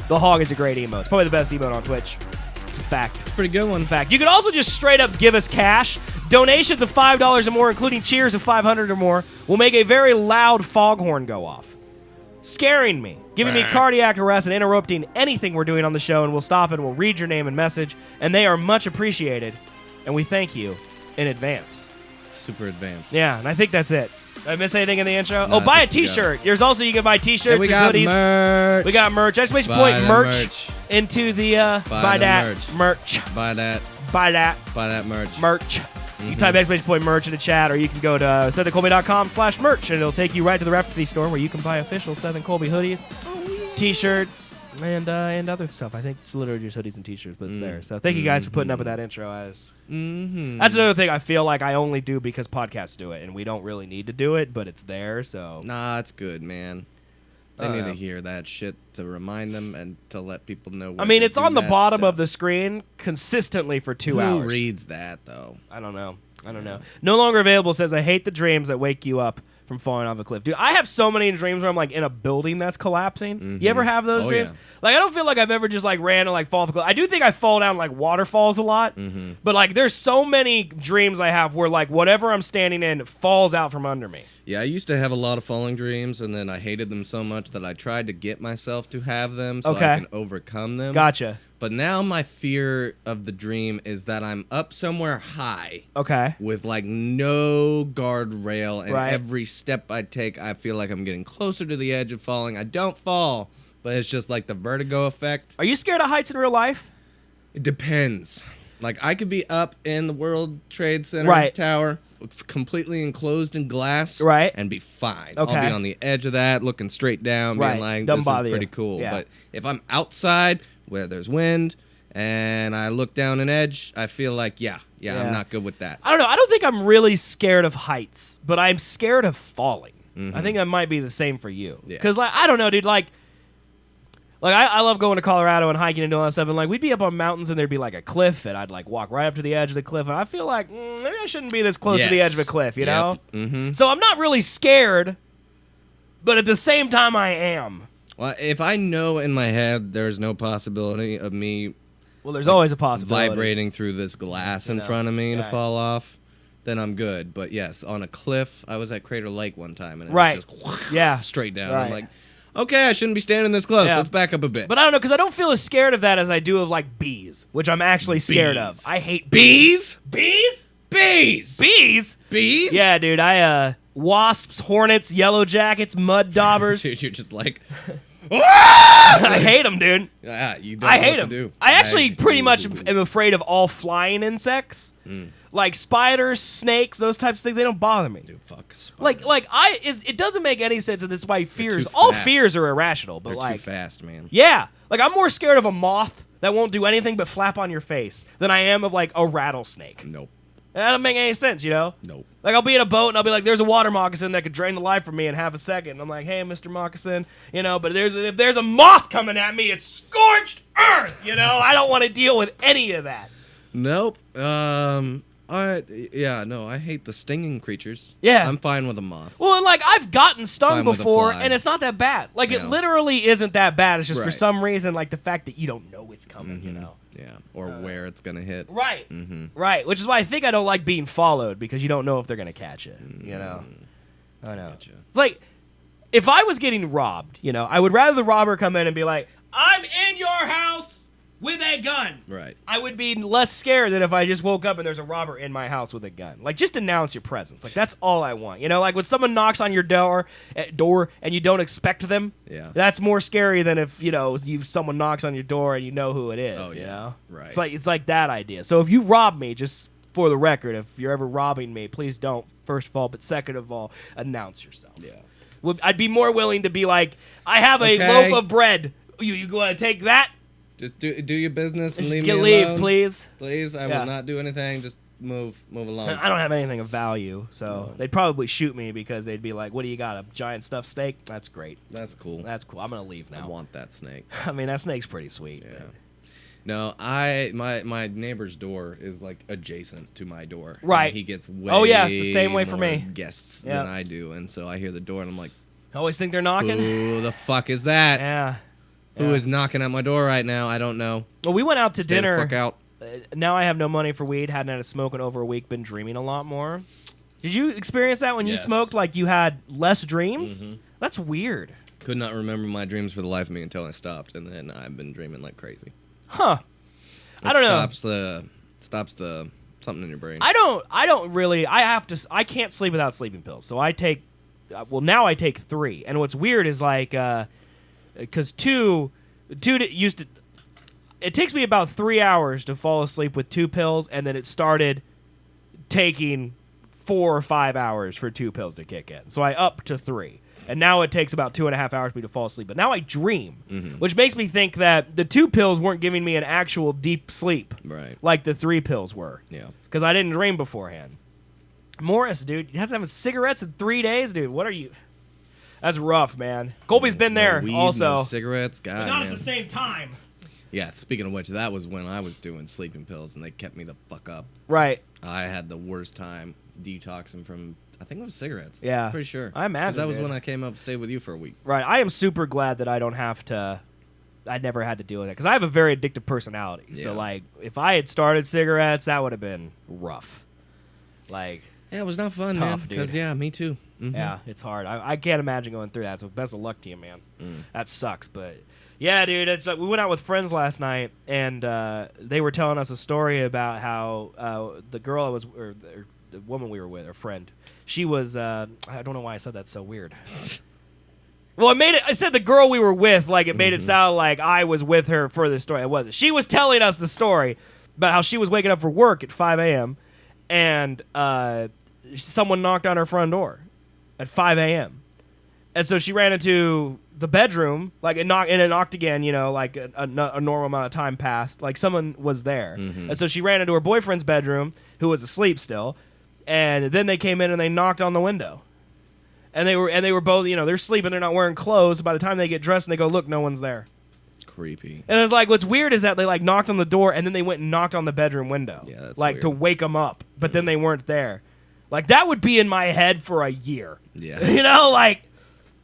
the hog is a great emote. It's probably the best emote on Twitch. It's a fact. It's a pretty good one. It's a fact. You can also just straight up give us cash. Donations of $5 or more, including cheers of $500 or more, will make a very loud foghorn go off, scaring me, giving me cardiac arrest and interrupting anything we're doing on the show, and we'll stop and we'll read your name and message, and they are much appreciated, and we thank you in advance. Super advanced. Yeah, and I think that's it. Did I miss anything in the intro? No, buy a t-shirt. There's also, you can buy t-shirts, we got hoodies. Merch. We got merch. Exclamation point merch into the buy that merch. Buy that. Buy that. Buy that merch. Merch. You can type exclamation point merch in the chat, or you can go to SethandColby.com/merch, and it'll take you right to the Rhapsody store where you can buy official Seth and Colby hoodies, t-shirts, and other stuff. I think it's literally just hoodies and t-shirts, but it's there. So thank you guys for putting up with that intro. That's another thing I feel like I only do because podcasts do it, and we don't really need to do it, but it's there. So nah, it's good, man. They need to hear that shit to remind them and to let people know. I mean, it's on the bottom of the screen consistently for 2 hours. Who reads that, though? I don't know. No longer available says, I hate the dreams that wake you up from falling off a cliff. Dude, I have so many dreams where I'm like in a building that's collapsing. You ever have those dreams? Yeah. Like, I don't feel like I've ever just like ran and like fall off a cliff. I do think I fall down like waterfalls a lot, but like there's so many dreams I have where like whatever I'm standing in falls out from under me. Yeah, I used to have a lot of falling dreams, and then I hated them so much that I tried to get myself to have them so I can overcome them. Gotcha. But now my fear of the dream is that I'm up somewhere high. Okay. With like no guardrail, and Right. every step I take, I feel like I'm getting closer to the edge of falling. I don't fall, but it's just like the vertigo effect. Are you scared of heights in real life? It depends. Like, I could be up in the World Trade Center tower, completely enclosed in glass, and be fine. Okay. I'll be on the edge of that, looking straight down, being like, this is pretty cool. Yeah. But if I'm outside where there's wind and I look down an edge, I feel like, yeah, I'm not good with that. I don't know. I don't think I'm really scared of heights, but I'm scared of falling. I think that might be the same for you. Because, like, I don't know, dude, like I love going to Colorado and hiking and doing all that stuff, and like we'd be up on mountains and there'd be like a cliff, and I'd like walk right up to the edge of the cliff, and I feel like maybe I shouldn't be this close to the edge of a cliff, you know? So I'm not really scared, but at the same time I am. Well, if I know in my head there's no possibility of me, well, there's always a possibility vibrating through this glass in front of me to fall off, then I'm good. But yes, on a cliff, I was at Crater Lake one time, and it was just straight down. I'm like, okay, I shouldn't be standing this close. Let's back up a bit. But I don't know, because I don't feel as scared of that as I do of, like, bees, which I'm actually scared of. I hate bees. Bees? Bees! Bees? Bees? Yeah, dude, wasps, hornets, yellow jackets, mud daubers. Dude, you're just like... I hate them, dude. Yeah, you don't I know hate what them. to do. I actually pretty much am afraid of all flying insects. Like spiders, snakes, those types of things, they don't bother me. Dude, fuck spiders. It doesn't make any sense, and this is why fears, too all fast. fears are irrational, but They're like... too fast, man. Yeah. Like, I'm more scared of a moth that won't do anything but flap on your face than I am of, like, a rattlesnake. Nope. That doesn't make any sense, you know? Nope. Like, I'll be in a boat, and I'll be like, there's a water moccasin that could drain the life from me in half a second. And I'm like, hey, Mr. Moccasin, you know, but if there's a moth coming at me, it's scorched earth, you know? I don't want to deal with any of that. Nope. I hate the stinging creatures. Yeah. I'm fine with a moth. Well, and like, I've gotten stung Fine with a before, fly. and it's not that bad. Like, it Yeah. literally isn't that bad. It's just for Right. some reason, like, the fact that you don't know it's coming, you know? Yeah, or where it's gonna hit. Right. Right, which is why I think I don't like being followed, because you don't know if they're going to catch it, you know? I know. Gotcha. It's like, if I was getting robbed, you know, I would rather the robber come in and be like, I'm in your house with a gun. Right. I would be less scared than if I just woke up and there's a robber in my house with a gun. Like, just announce your presence. Like, that's all I want. You know, like when someone knocks on your door and you don't expect them. Yeah. That's more scary than if, you know, someone knocks on your door and you know who it is. Oh, yeah. You know? Right. It's like that idea. So if you rob me, just for the record, if you're ever robbing me, please don't, first of all, but second of all, announce yourself. Yeah. Well, I'd be more willing to be like, I have a loaf of bread. You want to take that? Just do your business and Just leave get me leave, alone. please. Please, I will not do anything. Just move along. I don't have anything of value, so they'd probably shoot me because they'd be like, what do you got, a giant stuffed steak? That's great. That's cool. That's cool. I'm going to leave now. I want that snake. I mean, that snake's pretty sweet. Yeah. No, my neighbor's door is like adjacent to my door. Right. And he gets way it's the same way for more me. guests than I do, and so I hear the door and I'm like, I always think they're knocking. who the fuck is that? Yeah. Who is knocking at my door right now? I don't know. Well, we went out to Stay dinner. the fuck out. Now I have no money for weed. Hadn't had a smoke in over a week. Been dreaming a lot more. Did you experience that when you Yes. smoked? Like you had less dreams? That's weird. Could not remember my dreams for the life of me until I stopped, and then I've been dreaming like crazy. Huh. I don't know. Stops the something in your brain. I don't really. I can't sleep without sleeping pills. So I take. Well, now I take 3. And what's weird is like, because two used to. It takes me about 3 hours to fall asleep with 2 pills, and then it started taking 4 or 5 hours for 2 pills to kick in. So I upped to 3. And now it takes about 2.5 hours for me to fall asleep. But now I dream, which makes me think that the 2 pills weren't giving me an actual deep sleep, Right. like the 3 pills were. Yeah. Because I didn't dream beforehand. Morris, dude, he hasn't had cigarettes in 3 days, dude. What are you? That's rough, man. Colby's been there No weed, also. no cigarettes, God, But not man. at the same time. Yeah, speaking of which, that was when I was doing sleeping pills, and they kept me the fuck up. Right. I had the worst time detoxing from I think it was cigarettes. Yeah. Pretty sure. I imagine. 'Cause that was dude. when I came up to stay with you for a week. Right. I am super glad that I don't have to. I never had to deal with it because I have a very addictive personality. Yeah. So like, if I had started cigarettes, that would have been rough. Like, Yeah, it was not fun, tough, man. dude. Because me too. Mm-hmm. yeah, it's hard. I can't imagine going through that. So best of luck to you, man. That sucks, but yeah, dude. It's like we went out with friends last night, and they were telling us a story about how the girl I was, or the woman we were with, our friend, she was. I don't know why I said that so weird. Well, I said the girl we were with, like it made it sound like I was with her for this story. It wasn't. She was telling us the story about how she was waking up for work at 5 a.m. and someone knocked on her front door at 5 a.m. And so she ran into the bedroom, like it knocked again, you know, like a normal amount of time passed. Like someone was there. And so she ran into her boyfriend's bedroom, who was asleep still, and then they came in and they knocked on the window. And they were both, you know, they're sleeping, they're not wearing clothes. By the time they get dressed and they go, look, no one's there. Creepy. And it's like, what's weird is that they like knocked on the door and then they went and knocked on the bedroom window. Yeah, that's like weird. to wake them up, but then they weren't there. Like that would be in my head for a year. Yeah. You know, like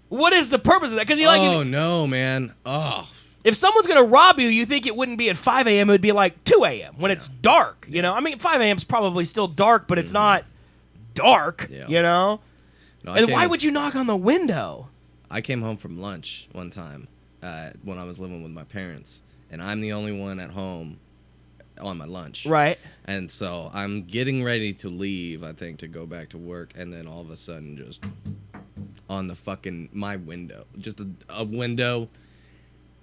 what is the purpose of that? Because no, man. Oh. if someone's gonna rob you, you think it wouldn't be at 5 a.m. It would be like 2 a.m. when it's dark. You know, I mean 5 a.m. is probably still dark, but it's not dark. Yeah. You know. No, And why would you knock on the window? I came home from lunch one time when I was living with my parents, and I'm the only one at home on my lunch. Right. And so I'm getting ready to leave, I think, to go back to work, and then all of a sudden just on the fucking, my window, just a window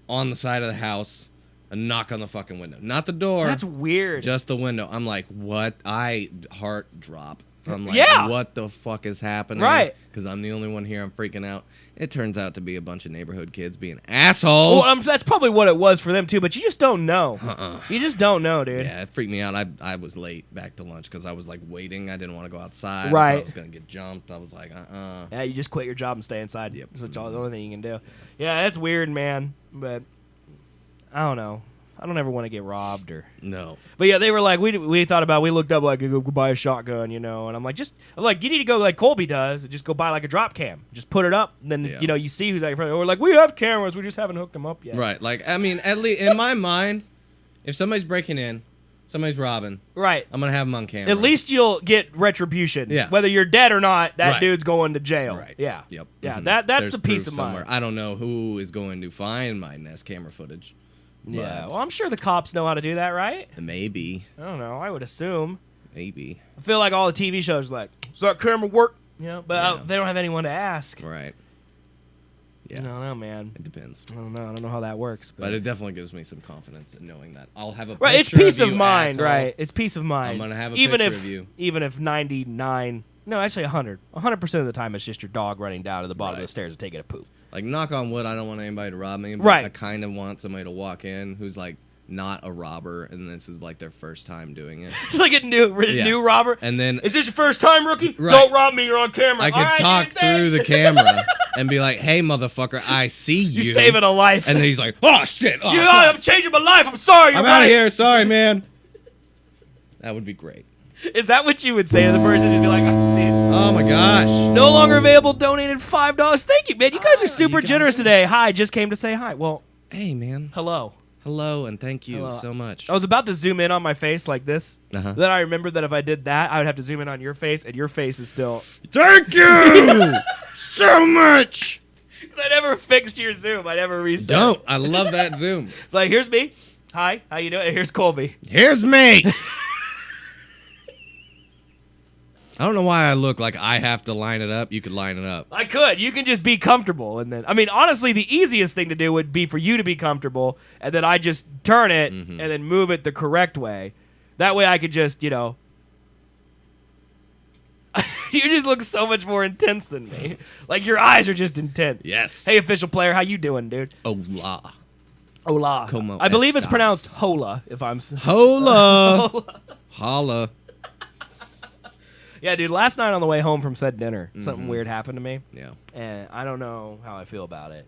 on the side of the house, a knock on the fucking window. Not the door. That's weird. Just the window. I'm like, what? Heart drop. I'm like, Yeah. what the fuck is happening? Right. Because I'm the only one here. I'm freaking out. It turns out to be a bunch of neighborhood kids being assholes. Well, that's probably what it was for them too, but you just don't know. You just don't know, dude. Yeah, it freaked me out. I was late back to lunch because I was like waiting. I didn't want to go outside. Right. I thought I was gonna get jumped. I was like, Yeah, you just quit your job and stay inside. Yep. That's the only thing you can do. Yeah, that's weird, man. But I don't know. I don't ever want to get robbed or. No. But yeah, they were like, we thought about, we looked up like, go buy a shotgun, you know, and I'm like, you need to go like Colby does, and just go buy like a drop cam, just put it up, and then you know you see who's like, or like we have cameras, we just haven't hooked them up yet. Right. Like I mean, at least in my mind, if somebody's breaking in, somebody's robbing, right, I'm gonna have them on camera. At least you'll get retribution. Yeah. Whether you're dead or not, that Right. dude's going to jail. Right. Yeah. Yep. Yeah. Mhm. That's There's a peace proof of mind. somewhere. I don't know who is going to find my Nest camera footage. Yeah. but Well, I'm sure the cops know how to do that, right? maybe. I don't know. I would assume. Maybe. I feel like all the TV shows like, does that camera work? You know, but Yeah. they don't have anyone to ask. Right. Yeah. I don't know, man. It depends. I don't know how that works. But it definitely gives me some confidence in knowing that I'll have a right, it's picture peace of you, mind, asshole. right? It's peace of mind. I'm gonna have a even picture if, of you. Even if 99, no, actually 100% of the time it's just your dog running down to the bottom of the stairs and taking a poop. Like, knock on wood, I don't want anybody to rob me. But Right. I kind of want somebody to walk in who's like not a robber, and this is like their first time doing it. It's like a new robber. And then is this your first time, rookie? Right. Don't rob me. You're on camera. I could All right, talk dude, through thanks. the camera and be like, "Hey, motherfucker, I see you. You're saving a life." And then he's like, "Oh shit! Oh, yeah, fuck. I'm changing my life. I'm sorry. You're I'm right. out of here. Sorry, man." That would be great. Is that what you would say to the person? Just be like, I see it. Oh my gosh. No longer available. Donated $5. Thank you, man. You guys are super generous today. Hi, just came to say hi. Well, hey, man. Hello. Hello, and thank you so much. I was about to zoom in on my face like this. Uh-huh. Then I remembered that if I did that, I would have to zoom in on your face, and your face is still. Thank you so much. Because I never fixed your zoom. I never reset. Don't. I love that zoom. It's like, here's me. Hi, how you doing? And here's Colby. Here's me. I don't know why I look like I have to line it up. You could line it up. I could. You can just be comfortable, and then I mean, honestly, the easiest thing to do would be for you to be comfortable, and then I just turn it and then move it the correct way. That way, I could just, you know. You just look so much more intense than me. Like your eyes are just intense. Yes. Hey, official player, how you doing, dude? Hola. Hola. Como I believe it's estas? pronounced hola. If I'm. Hola. Holla. Yeah, dude. Last night on the way home from said dinner, something weird happened to me. Yeah. And I don't know how I feel about it.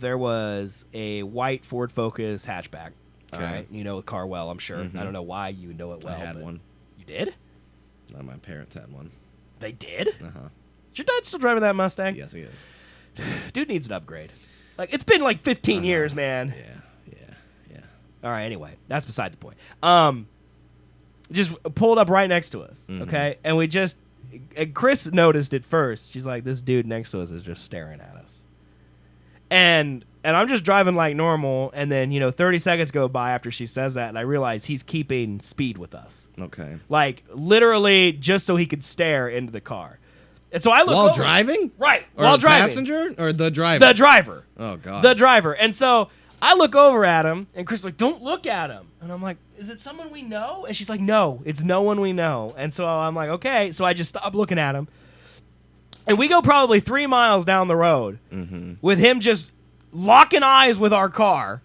There was a white Ford Focus hatchback. All Okay. right, you know the car well, I'm sure. I don't know why you know it well. I had but one. You did? My parents had one. They did? Uh-huh. Is your dad still driving that Mustang? Yes, he is. Dude needs an upgrade. Like, it's been like 15 years, man. Yeah. All right, anyway, that's beside the point. Just pulled up right next to us, okay? And Chris noticed it first. She's like, this dude next to us is just staring at us. And I'm just driving like normal, and then, 30 seconds go by after she says that, and I realize he's keeping speed with us. Okay. Like, literally just so he could stare into the car. And so I look While over. driving? Right, Or while the driving. passenger or the driver? The driver. Oh, God. The driver. And so I look over at him, and Chris is like, don't look at him. And I'm like, is it someone we know? And she's like, no, it's no one we know. And so I'm like, okay. So I just stop looking at him. And we go probably 3 miles down the road with him just locking eyes with our car.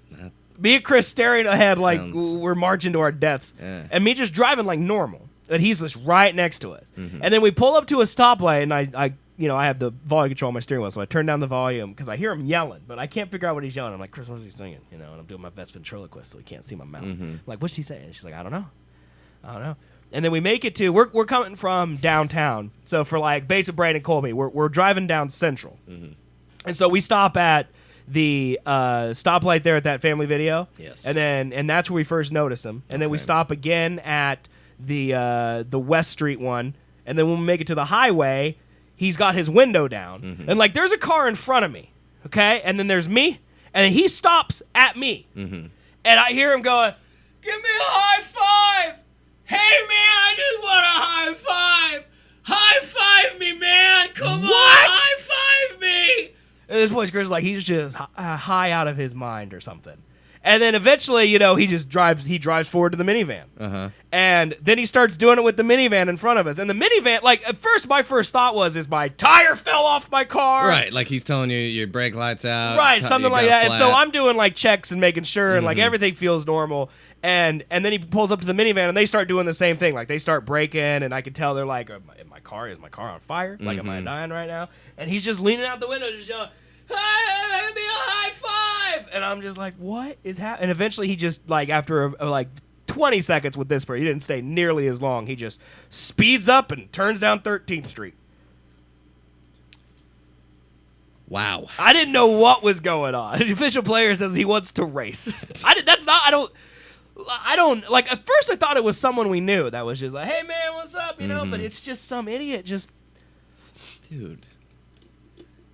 Me and Chris staring ahead like we're marching to our deaths. Yeah. And me just driving like normal. And he's just right next to us. And then we pull up to a stoplight, and I have the volume control on my steering wheel, so I turn down the volume because I hear him yelling, but I can't figure out what he's yelling. I'm like, Chris, what is he singing? And I'm doing my best ventriloquist, so he can't see my mouth. I'm like, what's he saying? And she's like, I don't know. And then we make it to we're coming from downtown, so for like base of Brain and Colby, we're driving down Central, and so we stop at the stoplight there at that family video. Yes. And that's where we first notice him, and then we stop again at the West Street one, and then when we make it to the highway, he's got his window down, and like there's a car in front of me, okay, and then there's me, and then he stops at me, and I hear him going, "Give me a high five! Hey man, I just want a high five! High five me, man! Come on, high five me!" And this voice Chris is like he's just high out of his mind or something. And then eventually, he just drives forward to the minivan. And then he starts doing it with the minivan in front of us. And the minivan, like, at first, my first thought is my tire fell off my car. Right, like he's telling you your brake light's out. Right, something like that. Flat. And so I'm doing, like, checks and making sure, and, like, everything feels normal. And then he pulls up to the minivan, and they start doing the same thing. Like, they start braking, and I can tell they're like, is my car on fire? Like, am I dying right now? And he's just leaning out the window, just yelling, "Hey, give me a high five!" And I'm just like, what is happening? And eventually he just, like, after, like, 20 seconds with this person, he didn't stay nearly as long. He just speeds up and turns down 13th Street. Wow. I didn't know what was going on. The official player says he wants to race. I don't, like, at first I thought it was someone we knew that was just like, hey, man, what's up, but it's just some idiot just. Dude.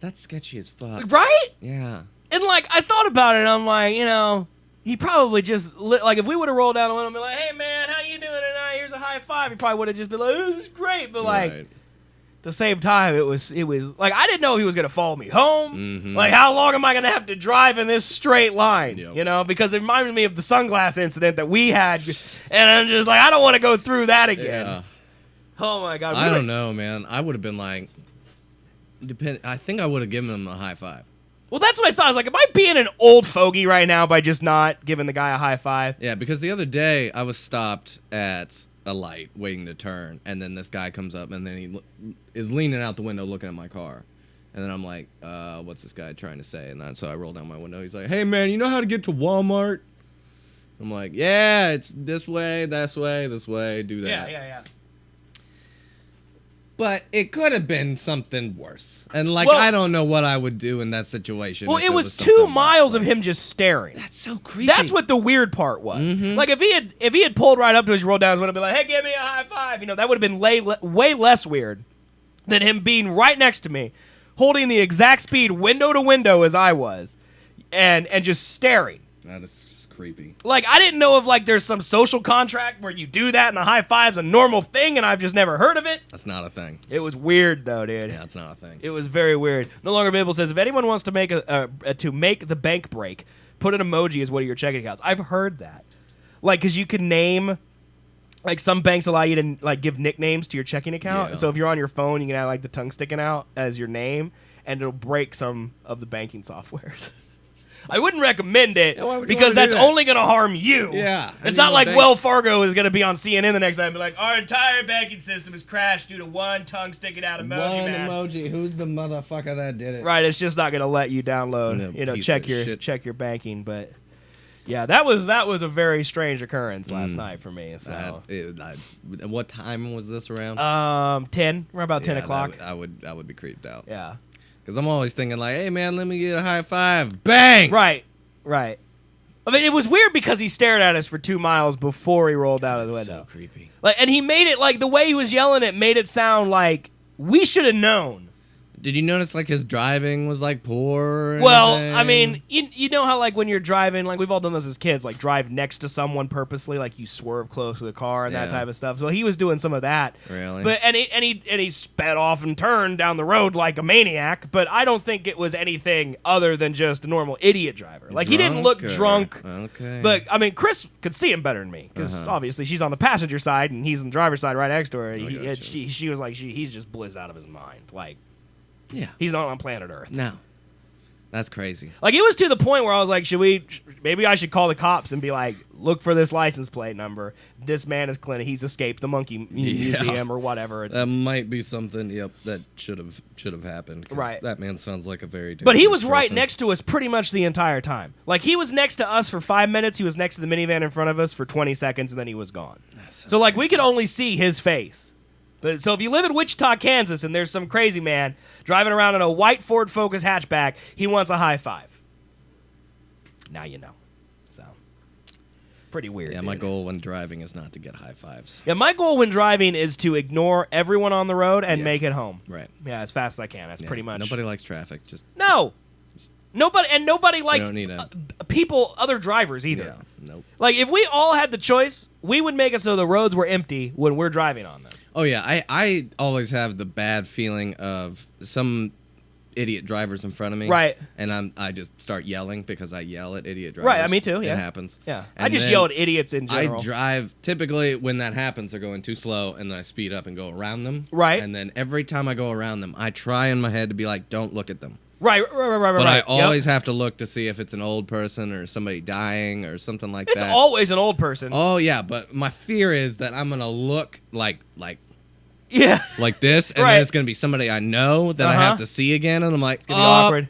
That's sketchy as fuck. Right? Yeah. And, like, I thought about it, and I'm like, he probably just, like, if we would have rolled down the window and been like, hey, man, how you doing tonight? Here's a high five. He probably would have just been like, this is great. But, like, at the same time, it was, like, I didn't know if he was going to follow me home. Like, how long am I going to have to drive in this straight line? Because it reminded me of the sunglass incident that we had. And I'm just like, I don't want to go through that again. Yeah. Oh, my God. I don't know, man. I would have been like, I think I would have given him a high five. Well, that's what I thought. I was like, am I being an old fogey right now by just not giving the guy a high five? Yeah, because the other day I was stopped at a light waiting to turn, and then this guy comes up, and then he is leaning out the window looking at my car. And then I'm like, what's this guy trying to say? And so I roll down my window. He's like, hey, man, you know how to get to Walmart? I'm like, yeah, it's this way, this way, do that. Yeah. But it could have been something worse. And, like, I don't know what I would do in that situation. Well, it was 2 miles of him just staring. That's so creepy. That's what the weird part was. Like, if he had pulled right up to us, rolled down his window, and be like, hey, give me a high five, that would have been way less weird than him being right next to me, holding the exact speed window to window as I was, and just staring. That is creepy. Like, I didn't know if, like, there's some social contract where you do that and a high five's a normal thing, and I've just never heard of it. That's not a thing. It was weird, though, dude. Yeah, it's not a thing. It was very weird. No Longer Available says, if anyone wants to make the bank break, put an emoji as one of your checking accounts. I've heard that. Like, because you can name, like, some banks allow you to, like, give nicknames to your checking account. Yeah. And so if you're on your phone, you can add, like, the tongue sticking out as your name, and it'll break some of the banking softwares. I wouldn't recommend it because that's only going to harm you. Yeah. It's not like Wells Fargo is going to be on CNN the next night and be like, our entire banking system has crashed due to one tongue sticking out emoji, man. One emoji. Who's the motherfucker that did it? Right. It's just not going to let you download, Piece check of your shit. check your banking. But Yeah, that was a very strange occurrence last night for me. So, what time was this around? 10. We're about 10 o'clock. I would be creeped out. Yeah, because I'm always thinking like, hey man, let me get a high five. Bang. Right. I mean, it was weird because he stared at us for 2 miles before he rolled out of the window. So creepy. Like, and he made it like the way he was yelling it made it sound like we should have known. Did you notice like his driving was like poor? Well, I mean, you know how like when you're driving, like we've all done this as kids, like drive next to someone purposely, like you swerve close to the car and that type of stuff. So he was doing some of that. Really? But and he sped off and turned down the road like a maniac. But I don't think it was anything other than just a normal idiot driver. Like he didn't look drunk. Okay. But I mean, Chris could see him better than me because obviously she's on the passenger side and he's on the driver's side right next to her. She was like he's just blizzed out of his mind. Like. Yeah. He's not on planet Earth. No. That's crazy. Like, it was to the point where I was like, maybe I should call the cops and be like, look for this license plate number. This man is Clint. He's escaped the monkey museum or whatever. That might be something, that should have happened. Right. That man sounds like a very dangerous But he was person. right next to us pretty much the entire time. Like, he was next to us for 5 minutes. He was next to the minivan in front of us for 20 seconds, and then he was gone. So, like, we could only see his face. But so if you live in Wichita, Kansas, and there's some crazy man driving around in a white Ford Focus hatchback, he wants a high five. Now you know. So, pretty weird. Yeah, my goal when driving is not to get high fives. Yeah, my goal when driving is to ignore everyone on the road and make it home. Right. Yeah, as fast as I can. That's pretty much. Nobody likes traffic. No. Nobody likes don't need other drivers either. Yeah, nope. Like, if we all had the choice, we would make it so the roads were empty when we're driving on them. Oh, yeah. I always have the bad feeling of some idiot drivers in front of me. Right. And I just start yelling because I yell at idiot drivers. Right, me too, yeah. It happens. Yeah. And I just yell at idiots in general. I drive, typically when that happens, they're going too slow, and then I speed up and go around them. Right. And then every time I go around them, I try in my head to be like, don't look at them. Right. But I always have to look to see if it's an old person or somebody dying or something like that. It's always an old person. Oh, yeah, but my fear is that I'm going to look like yeah, like this, and then it's going to be somebody I know that I have to see again, and I'm like, it's gonna be awkward.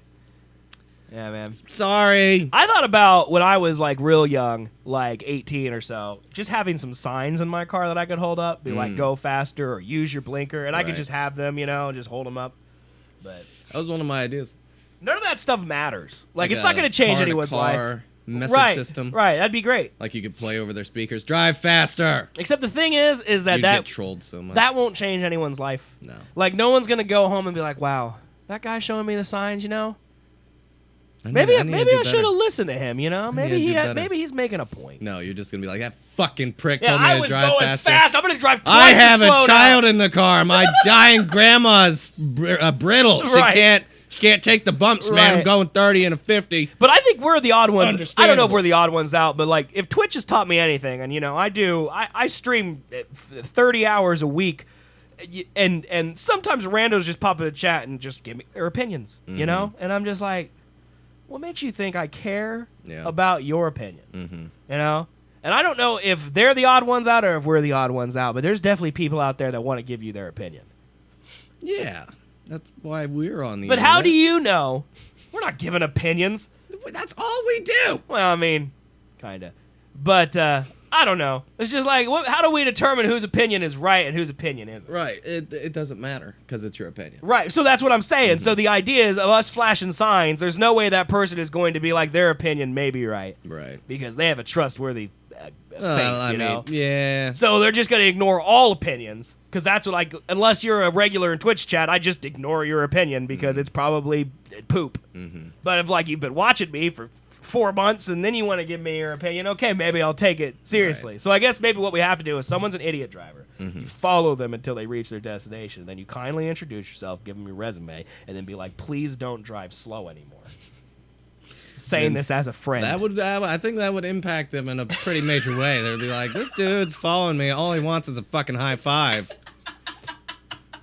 Yeah, man. Sorry. I thought about when I was like real young, like 18 or so, just having some signs in my car that I could hold up, be like, go faster or use your blinker, and I could just have them, just hold them up. But that was one of my ideas. None of that stuff matters. Like it's not going to change anyone's life. Message system. Right, that'd be great. Like you could play over their speakers, drive faster. Except the thing is that You'd get trolled so much. That won't change anyone's life. No. Like no one's gonna go home and be like, "Wow, that guy showing me the signs, Maybe I should have listened to him, Maybe he's making a point. No, you're just gonna be like, that fucking prick Yeah, told me I to was drive going faster. fast. I'm gonna drive twice I as have slow a child now. in the car. My dying grandma's brittle. Right. She can't take the bumps, man. I'm Right. going 30 and a 50. But I think we're the odd ones. I don't know if Understandable. we're the odd ones out, but like if Twitch has taught me anything, and I stream 30 hours a week, and sometimes randos just pop in the chat and just give me their opinions, and I'm just like, what makes you think I care about your opinion, And I don't know if they're the odd ones out or if we're the odd ones out, but there's definitely people out there that want to give you their opinion. Yeah, that's why we're on the But internet. how do you know? We're not giving opinions. That's all we do. Well, I mean, kind of. But I don't know. It's just like, how do we determine whose opinion is right and whose opinion isn't? Right. It doesn't matter because it's your opinion. Right. So that's what I'm saying. So the idea is of us flashing signs, there's no way that person is going to be like their opinion may be right. Right. Because they have a trustworthy face, I mean, yeah. So they're just going to ignore all opinions because that's what unless you're a regular in Twitch chat, I just ignore your opinion because it's probably poop. But if you've been watching me for 4 months and then you want to give me your opinion, okay, maybe I'll take it seriously. Right. So I guess maybe what we have to do is someone's an idiot driver. You follow them until they reach their destination. Then you kindly introduce yourself, give them your resume, and then be like, please don't drive slow anymore. Saying this as a friend. I think that would impact them in a pretty major way. They'd be like, this dude's following me. All he wants is a fucking high five.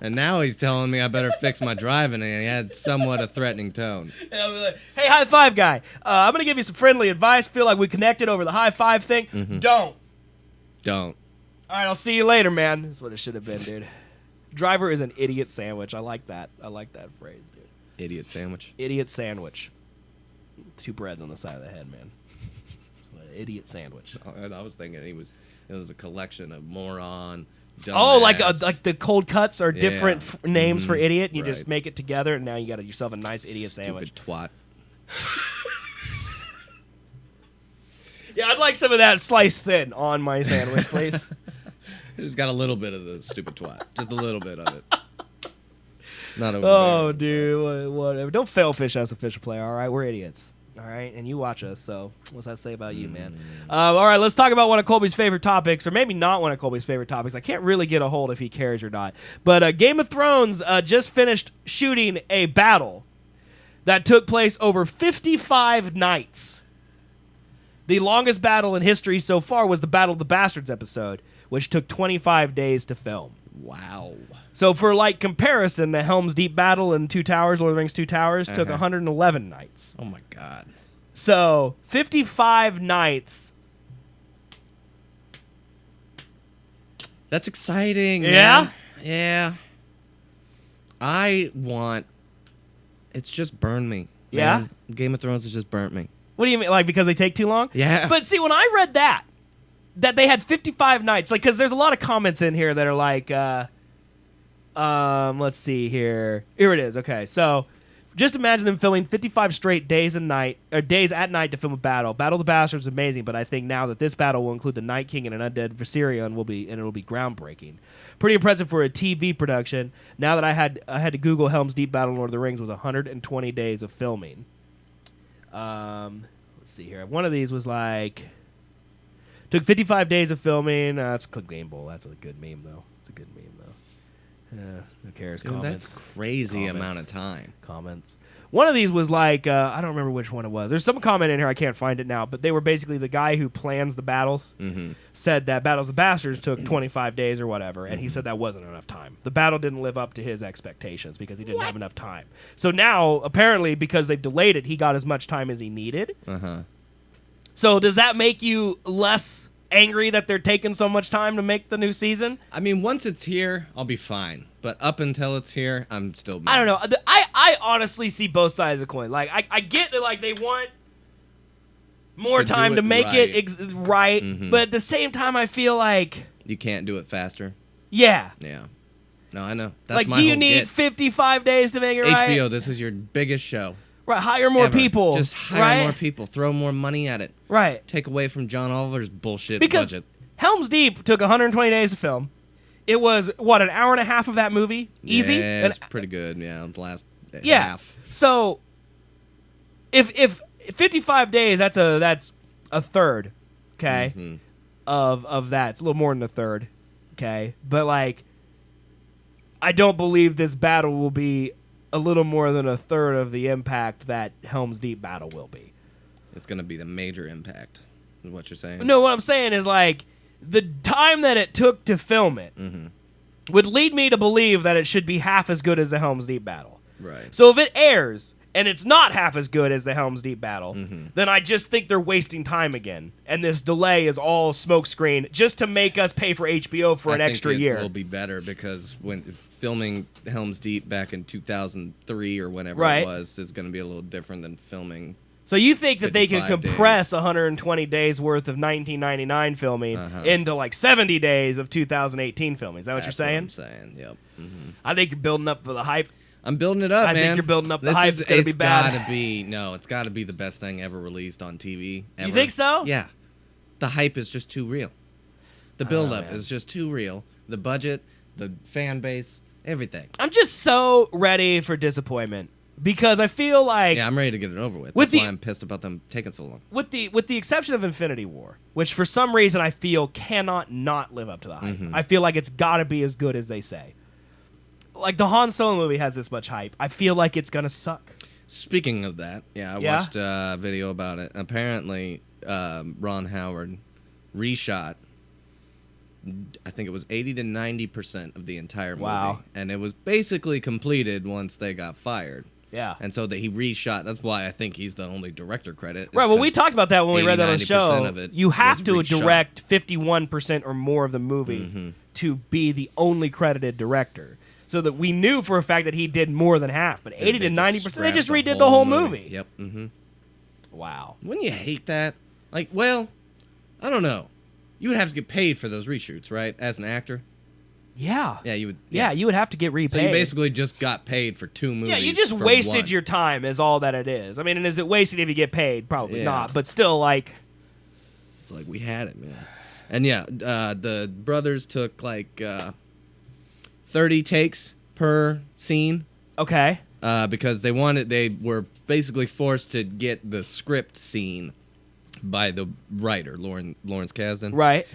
And now he's telling me I better fix my driving, and he had somewhat a threatening tone. And I'll be like, hey, high five guy. I'm going to give you some friendly advice. Feel like we connected over the high five thing. Don't. Don't. All right, I'll see you later, man. That's what it should have been, dude. Driver is an idiot sandwich. I like that. I like that phrase, dude. Idiot sandwich. Idiot sandwich. 2 breads on the side of the head, man. That's what idiot sandwich. And I was thinking it was a collection of moron. Oh, like dumbass. the cold cuts are different names for idiot. And you Right. just make it together, and now you got yourself a nice idiot sandwich. Stupid twat. Yeah, I'd like some of that sliced thin on my sandwich, please. It's got a little bit of the stupid twat. Just a little bit of it. Not over Oh, dude, whatever. Don't fail fish as official player, all right? We're idiots, all right? And you watch us, so what's that say about you, man? All right, let's talk about one of Colby's favorite topics, or maybe not one of Colby's favorite topics. I can't really get a hold if he cares or not. But Game of Thrones just finished shooting a battle that took place over 55 nights. The longest battle in history so far was the Battle of the Bastards episode, which took 25 days to film. Wow. So for like comparison, the Helm's Deep battle in Two Towers, Lord of the Rings Two Towers, took 111 nights. Oh my god. So 55 nights. That's exciting. Yeah? Man. Yeah. It's just burned me. Yeah? Man. Game of Thrones has just burnt me. What do you mean? Like because they take too long? Yeah. But see, when I read that they had 55 nights, like, because there's a lot of comments in here that are like, let's see here. Here it is. Okay, so just imagine them filming 55 straight days at night to film a battle. Battle of the Bastards is amazing, but I think now that this battle will include the Night King and an undead Viserion it'll be groundbreaking. Pretty impressive for a TV production. Now that I had to Google Helm's Deep Battle Lord of the Rings was 120 days of filming. Let's see here. One of these was like took 55 days of filming. Let's click Game Bowl. That's a good meme though. It's a good meme though. Who cares? Dude, Comments. that's crazy amount of time. Comments. One of these was like I don't remember which one it was. There's some comment in here I can't find it now, but they were basically the guy who plans the battles said that Battles of the Bastards took 25 days or whatever, and he said that wasn't enough time. The battle didn't live up to his expectations because he didn't have enough time. So now apparently because they've delayed it, he got as much time as he needed. So does that make you less angry that they're taking so much time to make the new season? I mean, once it's here, I'll be fine. But up until it's here, I'm still mad. I don't know. I honestly see both sides of the coin. Like I get that like they want more time to make it right, but at the same time I feel like you can't do it faster. Yeah. Yeah. No, I know. That's like, my do you whole need get. 55 days to make it right? HBO, this is your biggest show. Right, hire more ever. people. Just hire right? more people. Throw more money at it. Right. Take away from John Oliver's bullshit because budget. Helm's Deep took 120 days to film. It was, what, an hour and a half of that movie? Easy? Yeah, it's pretty good. Yeah, the last half. So, if 55 days, that's a third, okay, of that. It's a little more than a third, okay? But, like, I don't believe this battle will be a little more than a third of the impact that Helm's Deep battle will be. It's going to be the major impact, is what you're saying. No, what I'm saying is, like, the time that it took to film it would lead me to believe that it should be half as good as the Helm's Deep battle. Right. So if it airs and it's not half as good as the Helm's Deep battle, then I just think they're wasting time again. And this delay is all smokescreen just to make us pay for HBO for an extra year. It will be better because when filming Helm's Deep back in 2003 or whenever Right. it was is going to be a little different than filming. So you think that they can 55 compress days. 120 days worth of 1999 filming into like 70 days of 2018 filming? Is that what you're saying? That's what I'm saying, yep. I think you're building up for the hype. I'm building it up, I man. think you're building up the hype. It's going to be bad. It's got to be the best thing ever released on TV. Ever. You think so? Yeah. The hype is just too real. The build-up man. is just too real. The budget, the fan base, everything. I'm just so ready for disappointment because I feel like Yeah, I'm ready to get it over with. With That's the- why I'm pissed about them taking so long. with the exception of Infinity War, which for some reason I feel cannot not live up to the hype. I feel like it's got to be as good as they say. Like the Han Solo movie has this much hype. I feel like it's gonna suck. Speaking of that, I watched a video about it. Apparently, Ron Howard reshot, I think it was 80 to 90% of the entire movie. Wow. And it was basically completed once they got fired. Yeah. And so that he reshot. That's why I think he's the only director credit. Right, well, we talked about that when we read that on the 80-90% show. of it You have was to reshot. direct 51% or more of the movie to be the only credited director. So that we knew for a fact that he did more than half. But 80 to 90%, they just redid the whole movie. Yep. Wow. Wouldn't you hate that? Like, well, I don't know. You would have to get paid for those reshoots, right? As an actor. Yeah. Yeah, you would. Yeah, you would have to get repaid. So you basically just got paid for 2 movies. Yeah, you just wasted your time is all that it is. I mean, and is it wasted if you get paid? Probably not, but still, like... It's like, we had it, man. And yeah, the brothers took like 30 takes per scene. Okay. Because they were basically forced to get the script scene by the writer, Lawrence Kasdan. Right.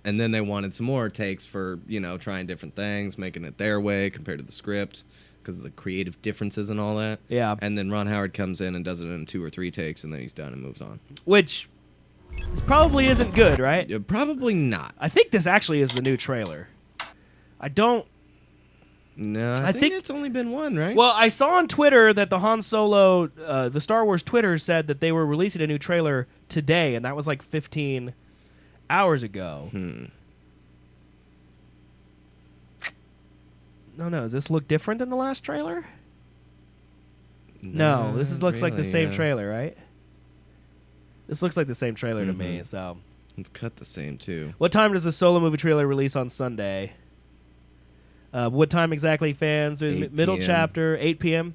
And then they wanted some more takes for, trying different things, making it their way compared to the script, because of the creative differences and all that. Yeah. And then Ron Howard comes in and does it in 2 or 3 takes, and then he's done and moves on. Which this probably isn't good, right? Yeah, probably not. I think this actually is the new trailer. I don't... No, I think it's only been 1, right? Well, I saw on Twitter that the Han Solo, the Star Wars Twitter said that they were releasing a new trailer today, and that was like 15 hours ago. No, does this look different than the last trailer? No, this looks like the same trailer, right? This looks like the same trailer to me, so... It's cut the same, too. What time does the Solo movie trailer release on Sunday? What time exactly, fans? Middle chapter, 8 p.m.?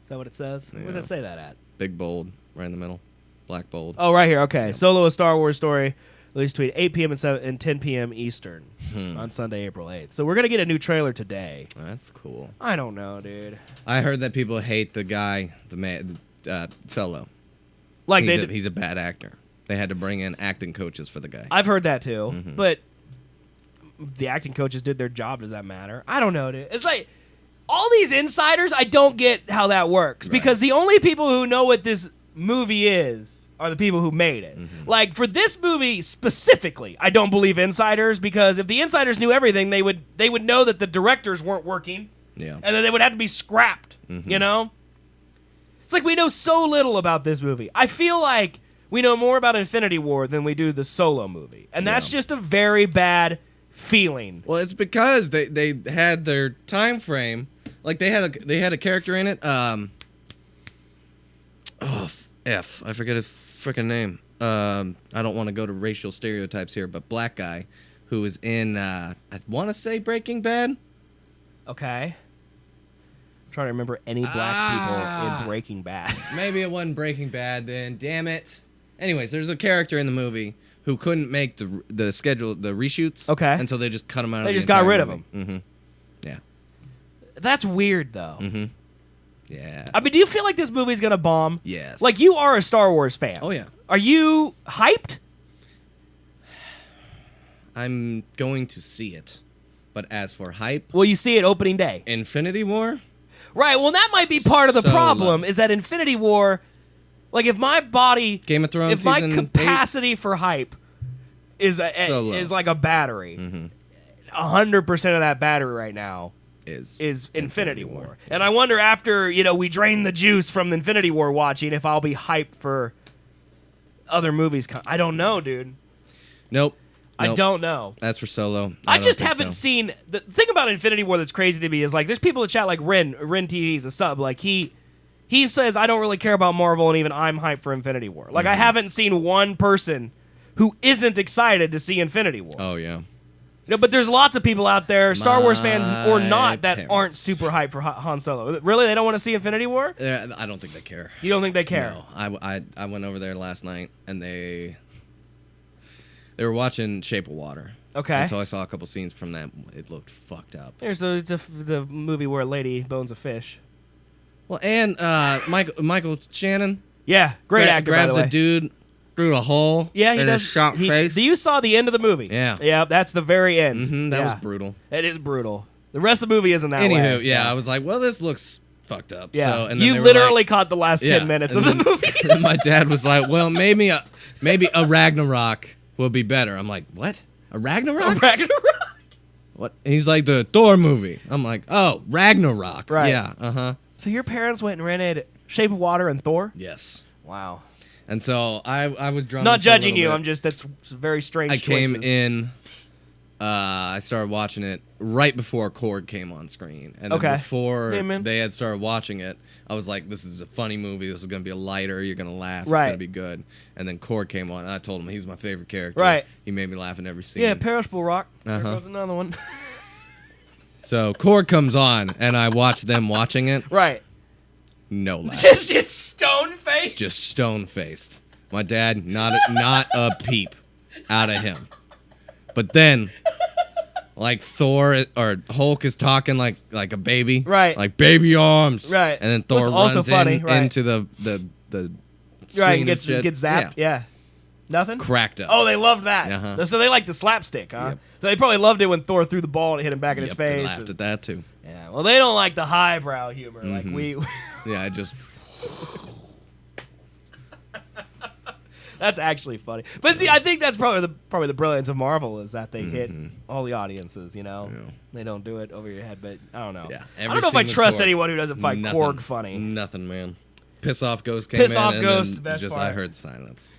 Is that what it says? Yeah. Where does that say that at? Big bold, right in the middle. Black bold. Oh, right here. Okay. Yep. Solo, a Star Wars story. Release tweet 8 p.m. and 10 p.m. Eastern on Sunday, April 8th. So we're going to get a new trailer today. That's cool. I don't know, dude. I heard that people hate the guy, Solo. Like he's a bad actor. They had to bring in acting coaches for the guy. I've heard that too. But the acting coaches did their job. Does that matter? I don't know, dude. It's like all these insiders, I don't get how that works. Right. Because the only people who know what this movie is are the people who made it. Like, for this movie specifically, I don't believe insiders, because if the insiders knew everything, they would know that the directors weren't working. Yeah. And then they would have to be scrapped, you know? It's like we know so little about this movie. I feel like we know more about Infinity War than we do the Solo movie. And that's just a very bad feeling. Well, it's because they had their time frame. Like, they had a character in it. I forget his freaking name. I don't want to go to racial stereotypes here, but black guy who was in I want to say Breaking Bad. Okay. I'm trying to remember any black people in Breaking Bad. Maybe it wasn't Breaking Bad then. Damn it. Anyways, there's a character in the movie who couldn't make the schedule, the reshoots. Okay. And so they just cut him out of the They just got rid of movie. him. Yeah. That's weird, though. Yeah. I mean, do you feel like this movie's going to bomb? Yes. Like, you are a Star Wars fan. Oh, yeah. Are you hyped? I'm going to see it. But as for hype... Will you see it opening day? Infinity War? Right, well, that might be part of the So problem, low. is that Infinity War... Like, if my body... Game of Thrones if my season capacity for hype is like a battery, 100% of that battery right now is Infinity War. And I wonder after, we drain the juice from the Infinity War watching, if I'll be hyped for other movies. I don't know, dude. Nope. I don't know. That's for Solo. I just haven't seen... The thing about Infinity War that's crazy to me is, like, there's people in chat like Ren TV is a sub. Like, he says, I don't really care about Marvel, and even I'm hyped for Infinity War. Like, I haven't seen one person who isn't excited to see Infinity War. Oh, yeah. But there's lots of people out there, Star Wars fans or not, that aren't super hyped for Han Solo. Really? They don't want to see Infinity War? I don't think they care. You don't think they care? No. I went over there last night, and they were watching Shape of Water. Okay. And so I saw a couple scenes from that. It looked fucked up. It's the movie where a lady bones a fish. Well, and Michael Shannon. Yeah, great actor, grabs by the way. a dude through a hole. Yeah, he in does. His shot face. You saw the end of the movie. Yeah. Yeah, that's the very end. That was brutal. It is brutal. The rest of the movie isn't that way. Anywho, yeah, I was like, well, this looks fucked up. Yeah. So, and then you they were literally like, caught the last 10 minutes of the movie. And my dad was like, well, maybe a Ragnarok will be better. I'm like, what? A Ragnarok? A Ragnarok? What? And he's like, the Thor movie. I'm like, oh, Ragnarok. Right. Yeah, So your parents went and rented Shape of Water and Thor? Yes. Wow. And so I was drunk. Not judging you. That's very strange. I came in I started watching it right before Korg came on screen. And then before they had started watching it, I was like, this is a funny movie. This is going to be a lighter. You're going to laugh. It's going to be good. And then Korg came on, and I told him he's my favorite character. Right. He made me laugh in every scene. Yeah, Perishable Rock. There goes another one. So Korg comes on, and I watch them watching it. Right. No laugh. Just stone-faced? Just stone-faced. My dad, not a peep out of him. But then, like Thor or Hulk is talking like a baby, right? Like baby arms, right? And then Thor runs into the screen right, and gets zapped. Yeah. Nothing. Cracked up. Oh, they loved that. So they like the slapstick, huh? Yep. So they probably loved it when Thor threw the ball and hit him back in his face. They laughed at that too. Yeah. Well, they don't like the highbrow humor like we. Yeah, I just. That's actually funny. But see, I think that's probably the brilliance of Marvel is that they hit all the audiences, you know? Yeah. They don't do it over your head, but I don't know. Yeah, I don't know if I trust anyone who doesn't find Korg funny. Nothing, man. Piss Off Ghost came in. Piss Off Ghost, the best just part. I heard silence.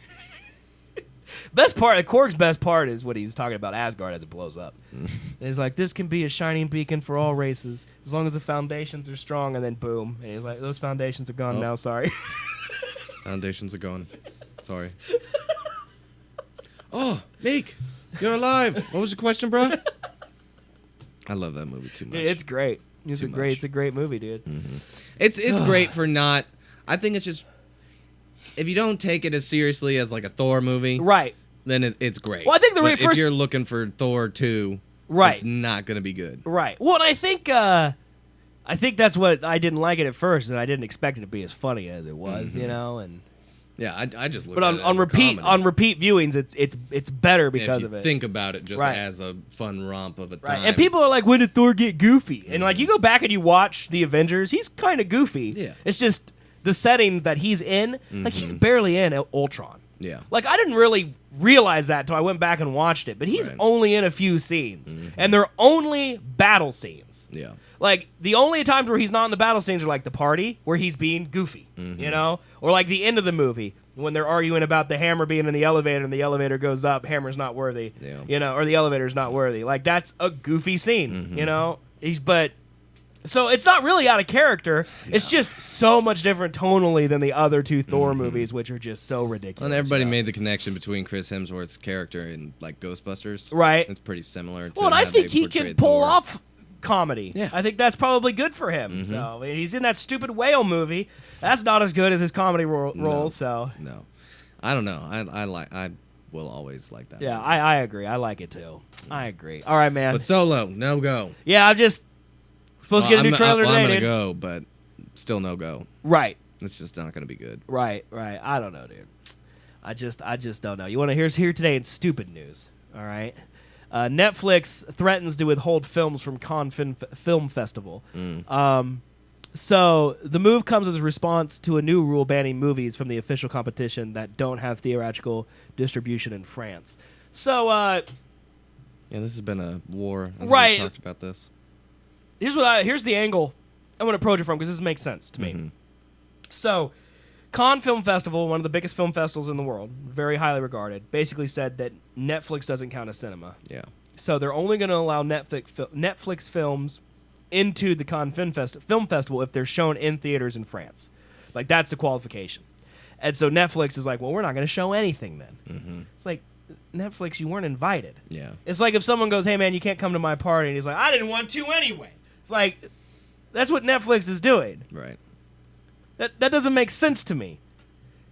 Korg's best part is what he's talking about Asgard as it blows up. He's like, this can be a shining beacon for all races as long as the foundations are strong, and then boom. And he's like, those foundations are gone now, sorry. Foundations are gone. Sorry. Oh, Meek, you're alive. What was the question, bro? I love that movie too much. Dude, it's great. It's a great movie, dude. It's great for not. I think it's just if you don't take it as seriously as like a Thor movie, right? Then it's great. Well, I think if you're looking for Thor 2, right, it's not gonna be good. Right. Well, and I think that's what I didn't like it at first, and I didn't expect it to be as funny as it was, you know, and. Yeah, I just look at it as on repeat viewings, it's better because of it. Think about it just as a fun romp of a time. And people are like, when did Thor get goofy? And like you go back and you watch the Avengers, he's kind of goofy. Yeah, it's just the setting that he's in. Like he's barely in Ultron. Yeah, like I didn't really realize that until I went back and watched it. But he's only in a few scenes, and they're only battle scenes. Yeah. Like, the only times where he's not in the battle scenes are, like, the party, where he's being goofy, you know? Or, like, the end of the movie, when they're arguing about the hammer being in the elevator, and the elevator goes up, hammer's not worthy, you know? Or the elevator's not worthy. Like, that's a goofy scene, you know? So, it's not really out of character. No. It's just so much different tonally than the other two Thor movies, which are just so ridiculous. And everybody made the connection between Chris Hemsworth's character and, like, Ghostbusters. Right. It's pretty similar to and I think he can pull Thor. off comedy. Yeah. I think that's probably good for him. So he's in that stupid whale movie. That's not as good as his comedy role. So no, I don't know. I will always like that. Yeah, I agree. I like it too. I agree. All right, man. But Solo, no go. Yeah, I'm just supposed to get a new trailer today. I'm gonna go, but still no go. Right. It's just not gonna be good. Right. I don't know, dude. I just don't know. You want to hear today in stupid news? All right. Netflix threatens to withhold films from Cannes Film Festival. So the move comes as a response to a new rule banning movies from the official competition that don't have theatrical distribution in France. So, yeah, this has been a war. Right. We talked about this. Here's the angle I'm going to approach it from because this makes sense to me. So, Cannes Film Festival, one of the biggest film festivals in the world, very highly regarded, basically said that Netflix doesn't count as cinema. Yeah. So they're only going to allow Netflix films into the Cannes Film Festival if they're shown in theaters in France. Like, that's the qualification. And so Netflix is like, well, we're not going to show anything then. It's like, Netflix, you weren't invited. Yeah. It's like if someone goes, hey, man, you can't come to my party, and he's like, I didn't want to anyway. It's like, that's what Netflix is doing. Right. That doesn't make sense to me.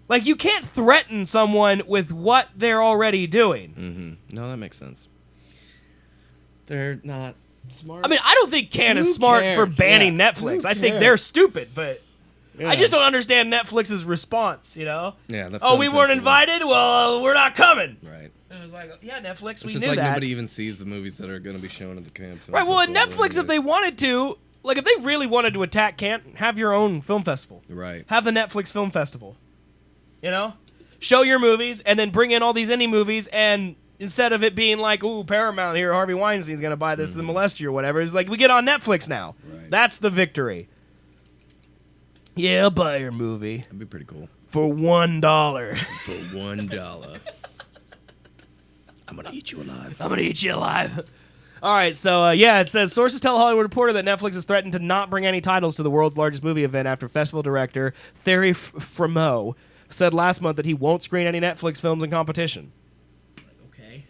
Like, you can't threaten someone with what they're already doing. No, that makes sense. They're not smart. I mean, I don't think Cannes is smart for banning Netflix. I think they're stupid, but I just don't understand Netflix's response, you know? Yeah. We weren't invited? Well, we're not coming. Right. And it was like, yeah, Netflix, it's we just knew like that. nobody even sees the movies that are going to be shown at the Cannes Film Right, well, at Festival Netflix, if they wanted to... Like, if they really wanted to attack Cannes, have your own film festival. Right. Have the Netflix Film Festival. You know? Show your movies, and then bring in all these indie movies, and instead of it being like, ooh, Paramount here, Harvey Weinstein's going to buy this, The Molester or whatever, it's like, we get on Netflix now. Right. That's the victory. Yeah, I'll buy your movie. That'd be pretty cool. For $1. For $1. I'm going to eat you alive. I'm going to eat you alive. All right, so it says sources tell Hollywood Reporter that Netflix has threatened to not bring any titles to the world's largest movie event after festival director Thierry Frémaux said last month that he won't screen any Netflix films in competition. Okay.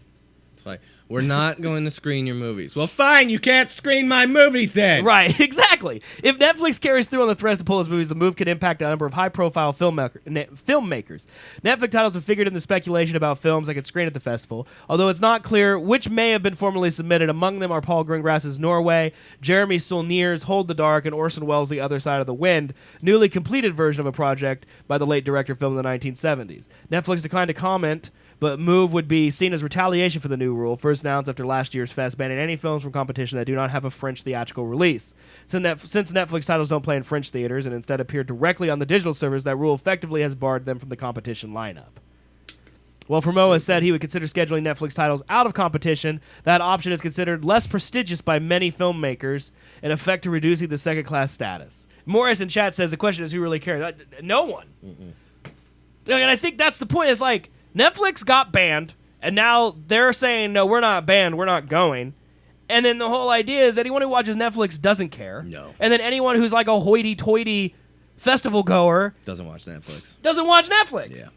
It's like, we're not going to screen your movies. Well, fine, you can't screen my movies then. Right, exactly. If Netflix carries through on the threats to pull its movies, the move could impact a number of high-profile filmmakers. Netflix titles have figured in the speculation about films that could screen at the festival, although it's not clear which may have been formally submitted. Among them are Paul Greengrass's Norway, Jeremy Saulnier's Hold the Dark, and Orson Welles' The Other Side of the Wind, newly completed version of a project by the late director filmed in the 1970s. Netflix declined to comment, but move would be seen as retaliation for the new rule, first announced after last year's fest banning any films from competition that do not have a French theatrical release. Since Netflix titles don't play in French theaters and instead appear directly on the digital service, that rule effectively has barred them from the competition lineup. While Frémaux has said he would consider scheduling Netflix titles out of competition, that option is considered less prestigious by many filmmakers, in effect to reducing the second-class status. Morris in chat says the question is who really cares? No one. And I think that's the point. It's like, Netflix got banned, and now they're saying, no, we're not banned, we're not going. And then the whole idea is anyone who watches Netflix doesn't care. No. And then anyone who's like a hoity-toity festival goer doesn't watch Netflix. Yeah.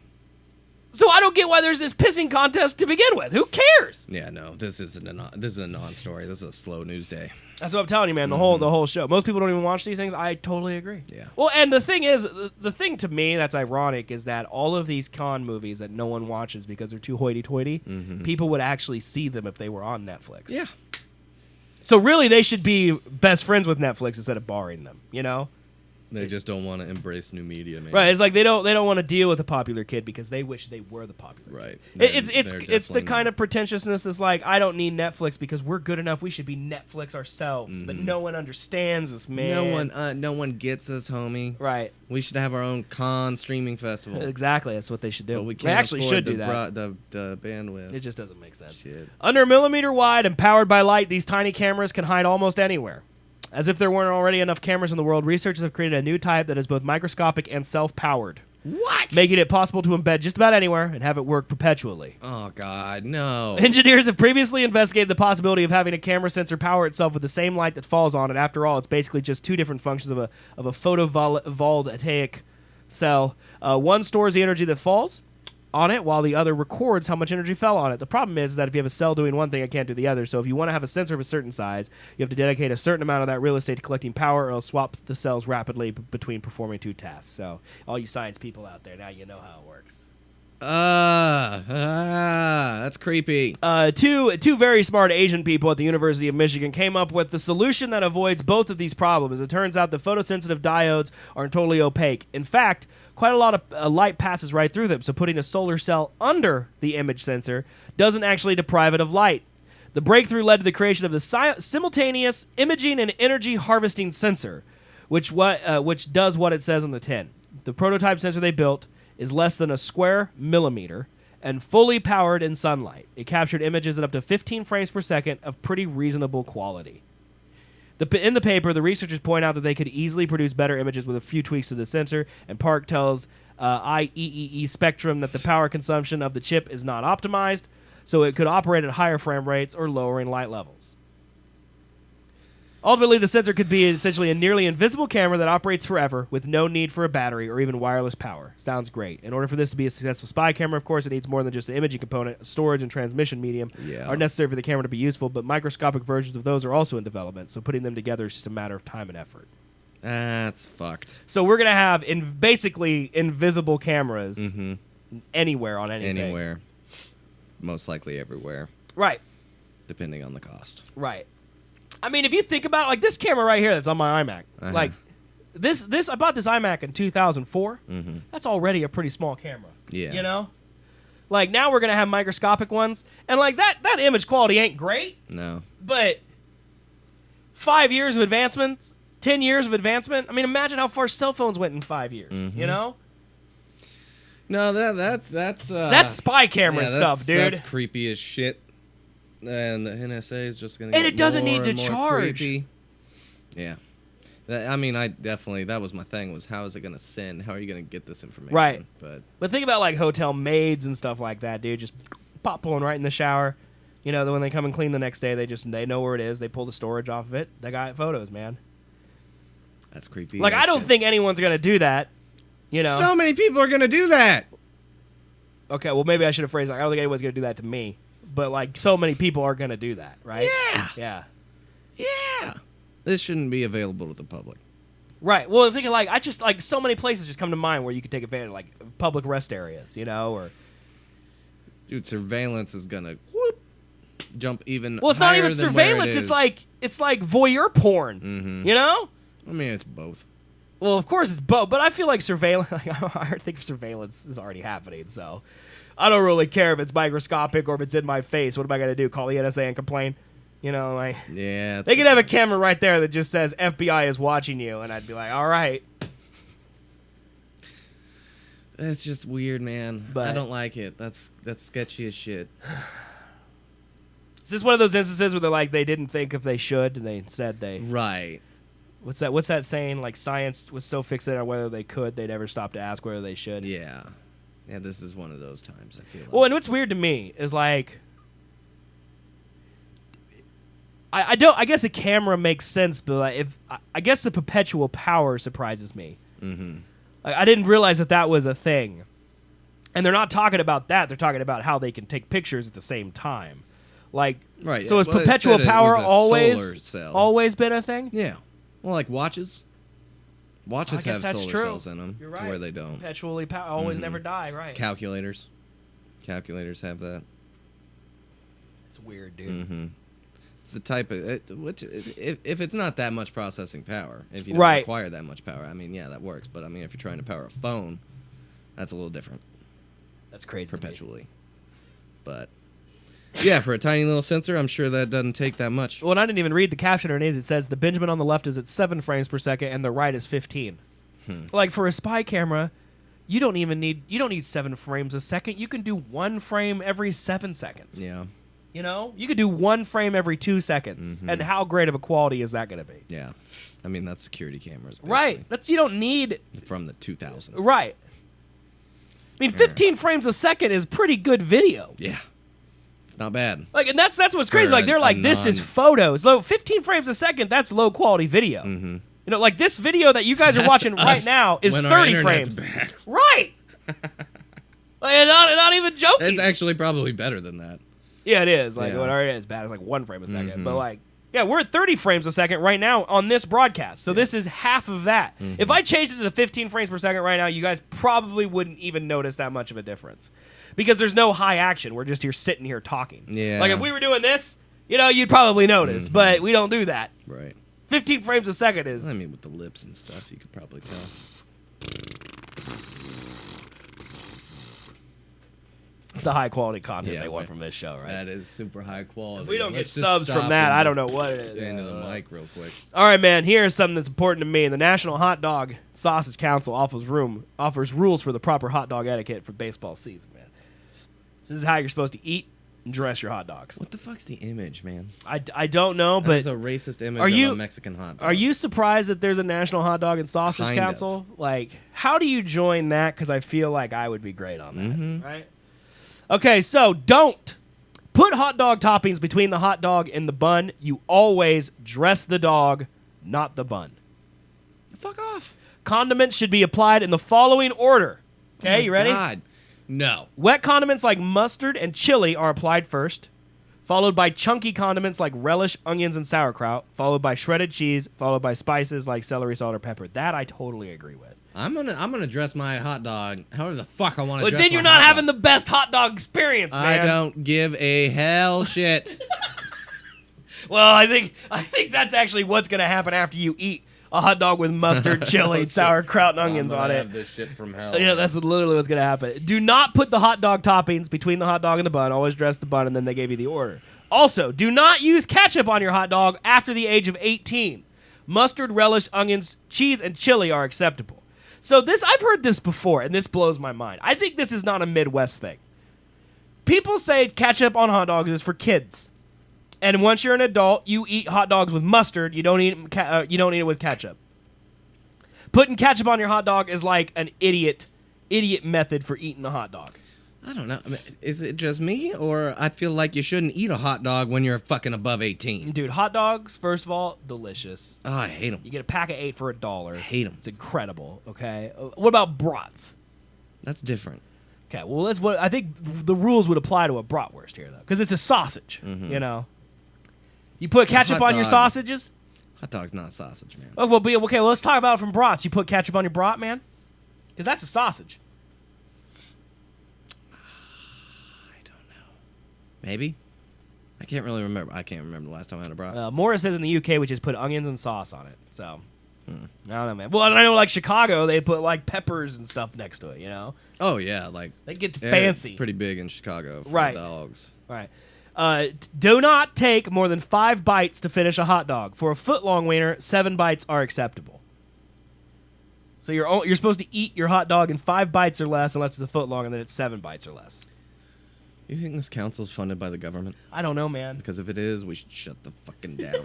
So I don't get why there's this pissing contest to begin with. Who cares? Yeah, no, this is a non-story. This is a slow news day. That's what I'm telling you, man. The whole show. Most people don't even watch these things. I totally agree. Yeah. Well, and the thing is, the thing to me that's ironic is that all of these con movies that no one watches because they're too hoity-toity, people would actually see them if they were on Netflix. Yeah. So really, they should be best friends with Netflix instead of barring them. You know. They just don't want to embrace new media, man. Right. It's like they don't want to deal with the popular kid because they wish they were the popular. Right. It's the kind of pretentiousness is like, I don't need Netflix because we're good enough. We should be Netflix ourselves. But no one understands us, man. No one gets us, homie. Right. We should have our own con streaming festival. Exactly. That's what they should do. But we can't they actually should do that. The bandwidth. It just doesn't make sense. Shit. Under a millimeter wide and powered by light, these tiny cameras can hide almost anywhere. As if there weren't already enough cameras in the world, researchers have created a new type that is both microscopic and self-powered. What? Making it possible to embed just about anywhere and have it work perpetually. Oh, God, no. Engineers have previously investigated the possibility of having a camera sensor power itself with the same light that falls on it. After all, it's basically just two different functions of a photovoltaic cell. One stores the energy that falls on it, while the other records how much energy fell on it. The problem is that if you have a cell doing one thing, it can't do the other. So if you want to have a sensor of a certain size, you have to dedicate a certain amount of that real estate to collecting power, or else swap the cells rapidly between performing two tasks. So all you science people out there, now you know how it works. That's creepy. Two very smart Asian people at the University of Michigan came up with the solution that avoids both of these problems. It turns out the photosensitive diodes aren't totally opaque. In fact, quite a lot of light passes right through them, so putting a solar cell under the image sensor doesn't actually deprive it of light. The breakthrough led to the creation of the simultaneous imaging and energy harvesting sensor, which does what it says on the tin. The prototype sensor they built is less than a square millimeter and fully powered in sunlight. It captured images at up to 15 frames per second of pretty reasonable quality. In the paper, the researchers point out that they could easily produce better images with a few tweaks to the sensor, and Park tells IEEE Spectrum that the power consumption of the chip is not optimized, so it could operate at higher frame rates or lowering light levels. Ultimately, the sensor could be essentially a nearly invisible camera that operates forever with no need for a battery or even wireless power. Sounds great. In order for this to be a successful spy camera, of course, it needs more than just an imaging component. Storage and transmission medium are necessary for the camera to be useful, but microscopic versions of those are also in development, so putting them together is just a matter of time and effort. That's fucked. So we're going to have basically invisible cameras anywhere on anything. Anywhere. Most likely everywhere. Right. Depending on the cost. Right. I mean, if you think about it, like this camera right here that's on my iMac, like this, I bought this iMac in 2004. That's already a pretty small camera. Yeah. You know? Like now we're going to have microscopic ones, and like that image quality ain't great. No. But 5 years of advancement, 10 years of advancement. I mean, imagine how far cell phones went in 5 years, you know? No, that's spy camera stuff, dude. That's creepy as shit. And the NSA is just going to get it doesn't need to charge. Creepy. Yeah. I mean, that was my thing, was how is it going to send? How are you going to get this information? Right. But think about like hotel maids and stuff like that, dude. Just pulling right in the shower. You know, when they come and clean the next day, they know where it is. They pull the storage off of it. They got photos, man. That's creepy. Like, I don't think anyone's going to do that, you know. So many people are going to do that. Okay, well, maybe I should have phrased it. I don't think anyone's going to do that to me. But, like, so many people are going to do that, right? Yeah. Yeah. This shouldn't be available to the public. Right. Well, thinking, like, so many places just come to mind where you could take advantage of, like, public rest areas, you know, or... Dude, surveillance is going to jump even Well, it's not higher even than surveillance. where it is. It's like voyeur porn, you know? I mean, it's both. Well, of course it's both, but I feel like surveillance. Like, I think surveillance is already happening, so I don't really care if it's microscopic or if it's in my face. What am I gonna do? Call the NSA and complain? You know, like yeah, they could have a camera right there that just says FBI is watching you, and I'd be like, all right. That's just weird, man. But I don't like it. That's sketchy as shit. Is this one of those instances where they're like they didn't think if they should, and they instead they right? What's that saying? Like science was so fixated on whether they could, they never stopped to ask whether they should. Yeah. This is one of those times. I feel. Well, and what's weird to me is like, I guess a camera makes sense, but like I guess the perpetual power surprises me. Mm-hmm. Like, I didn't realize that was a thing, and they're not talking about that. They're talking about how they can take pictures at the same time. Like, right. So has perpetual power always been a thing? Yeah. Well, like watches. Watches have solar true. cells in them. You're right. To where they don't. Perpetually always never die, right? Calculators have that. It's weird, dude. Mm-hmm. It's the type of if it's not that much processing power, if you don't require that much power, I mean, yeah, that works. But I mean, if you're trying to power a phone, that's a little different. That's crazy. Perpetually. But yeah, for a tiny little sensor, I'm sure that doesn't take that much. Well, and I didn't even read the caption or anything. It says the Benjamin on the left is at 7 frames per second and the right is 15. Like for a spy camera, you don't need 7 frames a second. You can do 1 frame every 7 seconds. Yeah. You know, you could do 1 frame every 2 seconds. And how great of a quality is that going to be? Yeah. I mean, that's security cameras. Basically. Right. You don't need from the 2000. Right. I mean, 15 frames a second is pretty good video. Yeah. Not bad. Like, and that's what's crazy. Like, they're like, this is photos. 15 frames a second, that's low quality video. Mm-hmm. You know, like this video that you guys are watching right now is 30 frames. Bad. Right. Like, not even joking. It's actually probably better than that. Yeah, it is. Like, when our internet's bad, it's like 1 frame a second. But like, yeah, we're at 30 frames a second right now on this broadcast. So this is half of that. If I changed it to 15 frames per second right now, you guys probably wouldn't even notice that much of a difference. Because there's no high action. We're just here sitting here talking. Yeah. Like, if we were doing this, you know, you'd probably notice. But we don't do that. Right. 15 frames a second is... I mean, with the lips and stuff, you could probably tell. It's a high-quality content they want from this show, right? That is super high quality. If we don't get subs from that, I don't know what it is. Into the mic real quick. All right, man. Here's something that's important to me. The National Hot Dog Sausage Council offers rules for the proper hot dog etiquette for baseball season, man. So this is how you're supposed to eat and dress your hot dogs. What the fuck's the image, man? I don't know, but it's a racist image of a Mexican hot dog. Are you surprised that there's a National Hot Dog and Sausage Council? Like, how do you join that? Because I feel like I would be great on that, right? Okay, so don't put hot dog toppings between the hot dog and the bun. You always dress the dog, not the bun. Fuck off. Condiments should be applied in the following order. Okay, you ready? God. No. Wet condiments like mustard and chili are applied first, followed by chunky condiments like relish, onions, and sauerkraut, followed by shredded cheese, followed by spices like celery, salt, or pepper. That I totally agree with. I'm gonna dress my hot dog however the fuck I want to dress my hot dog. But then you're not having the best hot dog experience, man. I don't give a hell shit. Well, I think that's actually what's gonna happen after you eat a hot dog with mustard, chili, sauerkraut, and onions on it. Have this shit from hell. Yeah, that's literally what's gonna happen. Do not put the hot dog toppings between the hot dog and the bun. Always dress the bun, and then they gave you the order. Also, do not use ketchup on your hot dog after the age of 18. Mustard, relish, onions, cheese, and chili are acceptable. So this, I've heard this before, and this blows my mind. I think this is not a Midwest thing. People say ketchup on hot dogs is for kids, and once you're an adult, you eat hot dogs with mustard. You don't eat it with ketchup. Putting ketchup on your hot dog is like an idiot method for eating a hot dog. I don't know. I mean, is it just me, or I feel like you shouldn't eat a hot dog when you're fucking above 18? Dude, hot dogs, first of all, delicious. Oh, I hate them. You get a pack of 8 for $1. I hate them. It's incredible. Okay. What about brats? That's different. Okay. Well, that's what I think. The rules would apply to a bratwurst here, though, because it's a sausage. You know. You put ketchup on your sausages. Hot dog's not sausage, man. Oh, well, okay. Well, let's talk about it from brats. You put ketchup on your brat, man, because that's a sausage. Maybe. I can't really remember. I can't remember the last time I had a brat. Morris says in the UK, we just put onions and sauce on it. So, I don't know, man. Well, I know, like, Chicago, they put, like, peppers and stuff next to it, you know? Oh, yeah. Like, they get fancy. It's pretty big in Chicago for dogs. Right. Do not take more than 5 bites to finish a hot dog. For a foot-long wiener, 7 bites are acceptable. So you're supposed to eat your hot dog in 5 bites or less, unless it's a foot long, and then it's 7 bites or less. You think this council's funded by the government? I don't know, man. Because if it is, we should shut the fucking down.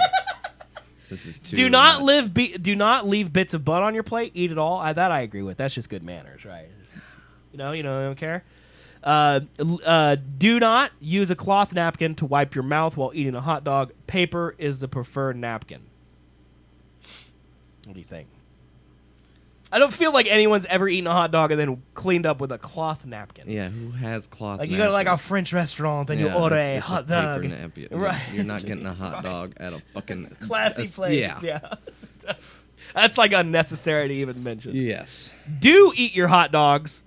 This is too do not much. Do not leave bits of bun on your plate. Eat it all. That I agree with. That's just good manners, right? You don't care. Do not use a cloth napkin to wipe your mouth while eating a hot dog. Paper is the preferred napkin. What do you think? I don't feel like anyone's ever eaten a hot dog and then cleaned up with a cloth napkin. Yeah, who has cloth napkins? You go to like a French restaurant and you order a hot dog. Paper napkin. Right. You're not getting a hot dog at a fucking classy place. Yeah. That's like unnecessary to even mention. Yes. Do eat your hot dogs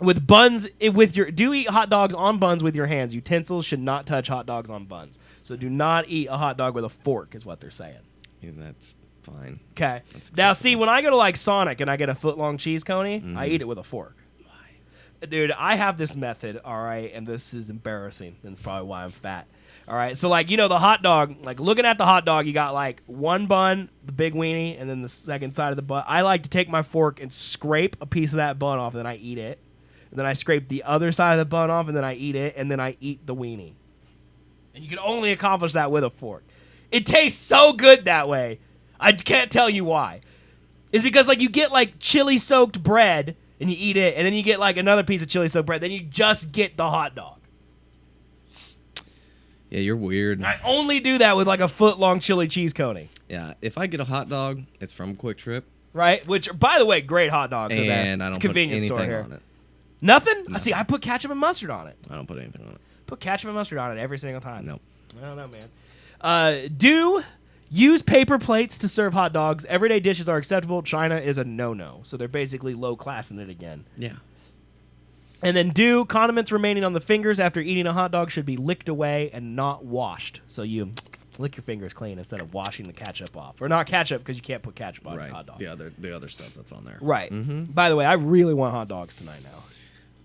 with buns do eat hot dogs on buns with your hands. Utensils should not touch hot dogs on buns. So do not eat a hot dog with a fork is what they're saying. Yeah, that's fine. Okay. Now, see, when I go to like Sonic and I get a foot-long cheese coney, I eat it with a fork. Why? Dude, I have this method, all right, and this is embarrassing. And it's probably why I'm fat. All right, so like, the hot dog, like looking at the hot dog, you got like one bun, the big weenie, and then the second side of the bun. I like to take my fork and scrape a piece of that bun off, and then I eat it. And then I scrape the other side of the bun off, and then I eat it, and then I eat the weenie. And you can only accomplish that with a fork. It tastes so good that way. I can't tell you why. It's because like you get like chili-soaked bread, and you eat it, and then you get like another piece of chili-soaked bread, then you just get the hot dog. Yeah, you're weird. I only do that with like a foot-long chili cheese coney. Yeah, if I get a hot dog, it's from Quick Trip. Right? Which, by the way, great hot dogs. And I don't put anything on it. Nothing? No. See, I put ketchup and mustard on it. I don't put anything on it. Put ketchup and mustard on it every single time. Nope. I don't know, man. Do use paper plates to serve hot dogs. Everyday dishes are acceptable. China is a no-no. So they're basically low class in it again. Yeah. And then condiments remaining on the fingers after eating a hot dog should be licked away and not washed. So you lick your fingers clean instead of washing the ketchup off. Or not ketchup, because you can't put ketchup on a hot dog. The other stuff that's on there. Right. Mm-hmm. By the way, I really want hot dogs tonight now.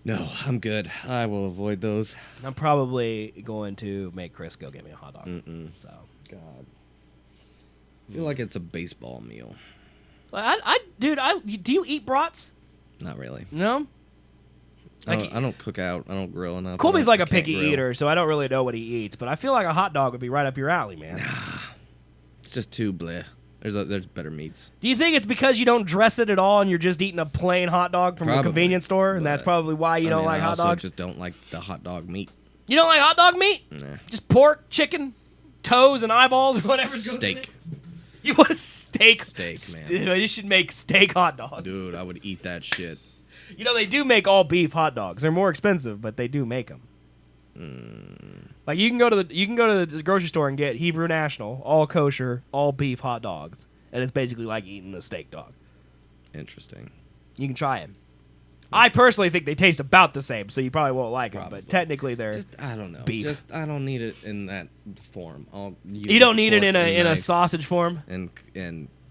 No, I'm good. I will avoid those. I'm probably going to make Chris go get me a hot dog. So, God. I feel like it's a baseball meal. Dude, do you eat brats? Not really. No? I don't cook out. I don't grill enough. Colby's like a picky eater, so I don't really know what he eats. But I feel like a hot dog would be right up your alley, man. Nah, it's just too bleh. There's better meats. Do you think it's because you don't dress it at all and you're just eating a plain hot dog from a convenience store, and that's probably why you don't like hot dogs? I also just don't like the hot dog meat. You don't like hot dog meat? Nah. Just pork, chicken, toes, and eyeballs, or whatever. Steak. You want a steak? Steak, man. You should make steak hot dogs. Dude, I would eat that shit. They do make all beef hot dogs. They're more expensive, but they do make them. Like you can go to the grocery store and get Hebrew National, all kosher, all beef hot dogs, and it's basically like eating a steak dog. Interesting. You can try them. I personally think they taste about the same, so you probably won't like them. But technically, they're I don't know. Beef. I don't need it in that form. You don't need it in a sausage form. And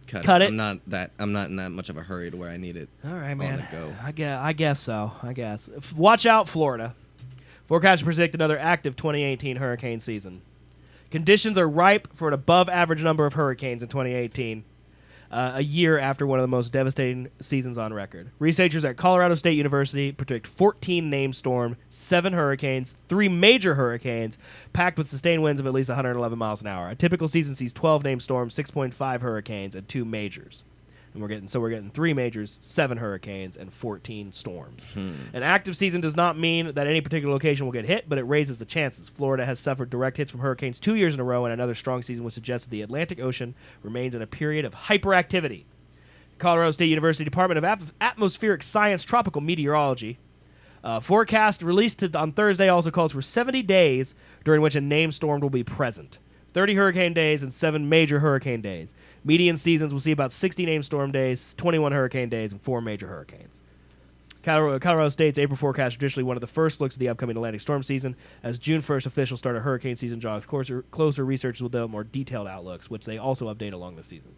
cut it. I'm not in that much of a hurry to where I need it. All right, man. On the go. I guess so. Watch out, Florida. Forecasters predict another active 2018 hurricane season. Conditions are ripe for an above-average number of hurricanes in 2018, a year after one of the most devastating seasons on record. Researchers at Colorado State University predict 14 named storms, 7 hurricanes, 3 major hurricanes, packed with sustained winds of at least 111 miles an hour. A typical season sees 12 named storms, 6.5 hurricanes, and 2 majors. And we're getting 3 majors, 7 hurricanes, and 14 storms. An active season does not mean that any particular location will get hit, but it raises the chances. Florida has suffered direct hits from hurricanes 2 years in a row, and another strong season would suggest that the Atlantic Ocean remains in a period of hyperactivity. Colorado State University Department of Atmospheric Science Tropical Meteorology forecast released on Thursday also calls for 70 days during which a named storm will be present. 30 hurricane days and 7 major hurricane days. Median seasons will see about 60 named storm days, 21 hurricane days, and 4 major hurricanes. Colorado State's April forecast is traditionally one of the first looks at the upcoming Atlantic storm season. As June 1st official start of hurricane season jogs closer, researchers will develop more detailed outlooks, which they also update along the season.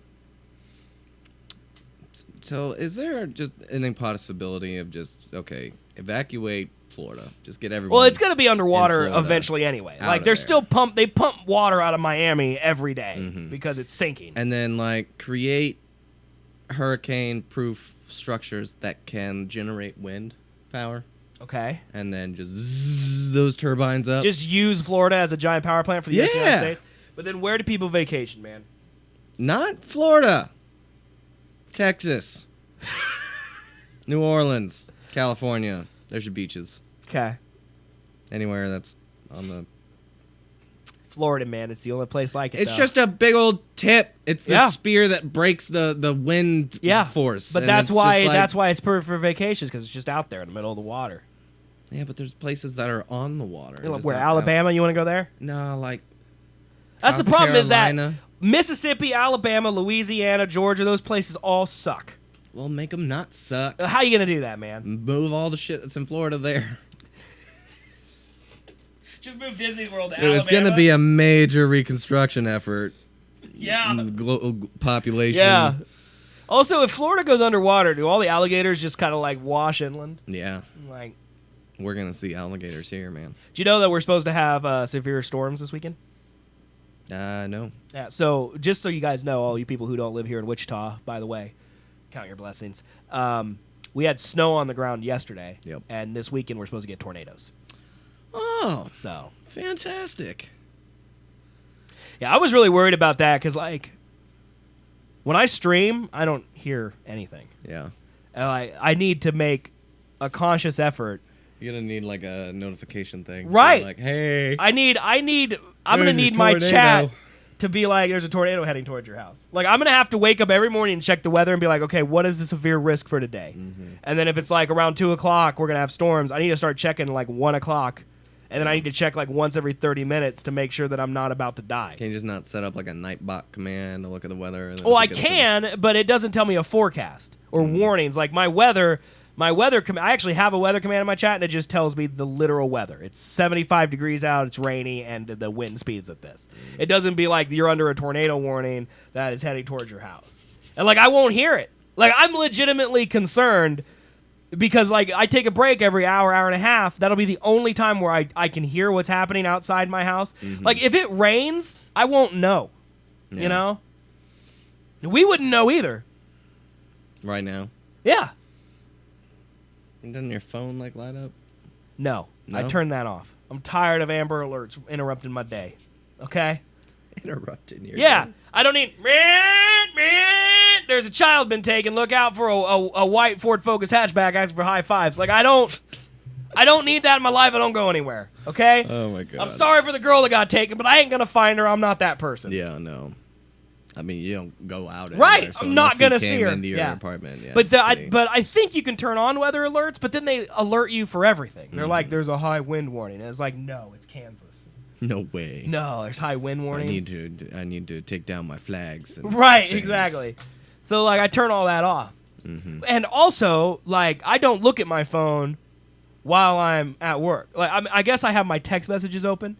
So is there just any possibility of just, evacuate Florida? Just get everyone. Well, it's going to be underwater eventually anyway. Like, they're still they pump water out of Miami every day because it's sinking. And then, create hurricane-proof structures that can generate wind power. Okay. And then just zzz those turbines up. Just use Florida as a giant power plant for the United States. But then where do people vacation, man? Not Florida. Texas. New Orleans. California. There's your beaches. Okay. Anywhere that's on the... Florida, man. It's the only place like it, It's just a big old tip. It's the spear that breaks the wind force. But that's why it's perfect for vacations, because it's just out there in the middle of the water. Yeah, but there's places that are on the water. Where, Alabama? You want to go there? No, That's South the problem Carolina. is that Mississippi, Alabama, Louisiana, Georgia, those places all suck. Well, make them not suck. How you going to do that, man? Move all the shit that's in Florida there. Just move Disney World to Alabama. It's going to be a major reconstruction effort. Yeah. Population. Yeah. Also, if Florida goes underwater, do all the alligators just kind of wash inland? Yeah. We're going to see alligators here, man. Do you know that we're supposed to have severe storms this weekend? No. Yeah, so just so you guys know, all you people who don't live here in Wichita, by the way, count your blessings. We had snow on the ground yesterday, and this weekend we're supposed to get tornadoes. Oh, so fantastic. Yeah, I was really worried about that because, when I stream, I don't hear anything. Yeah. And I need to make a conscious effort. You're gonna need a notification thing, right? Hey, I'm gonna need my chat to be there's a tornado heading towards your house. I'm gonna have to wake up every morning and check the weather and be okay, what is the severe risk for today? And then if it's around 2:00, we're gonna have storms. I need to start checking 1:00, and then I need to check once every 30 minutes to make sure that I'm not about to die. Can you just not set up a Nightbot command to look at the weather? Well, I can, but it doesn't tell me a forecast or warnings. My weather I actually have a weather command in my chat, and it just tells me the literal weather. It's 75 degrees out, it's rainy, and the wind speed's at this. It doesn't be you're under a tornado warning that is heading towards your house. And I won't hear it. I'm legitimately concerned because I take a break every hour and a half. That'll be the only time where I can hear what's happening outside my house. If it rains, I won't know. Yeah. You know? We wouldn't know either. Right now? Yeah. Doesn't your phone light up? No, I turned that off. I'm tired of Amber Alerts interrupting my day. Okay? Interrupting your day. I don't need... There's a child been taken. Look out for a white Ford Focus hatchback asking for high fives. I don't need that in my life. I don't go anywhere. Okay? Oh, my God. I'm sorry for the girl that got taken, but I ain't going to find her. I'm not that person. Yeah, no. I mean, you don't go out anywhere. Right, So I'm not going to see her. Into your apartment. Yeah, but I think you can turn on weather alerts, but then they alert you for everything. They're there's a high wind warning. And it's no, it's Kansas. No way. No, there's high wind warnings. I need to take down my flags. Right, things. exactly. So I turn all that off. And also, I don't look at my phone while I'm at work. I guess I have my text messages open.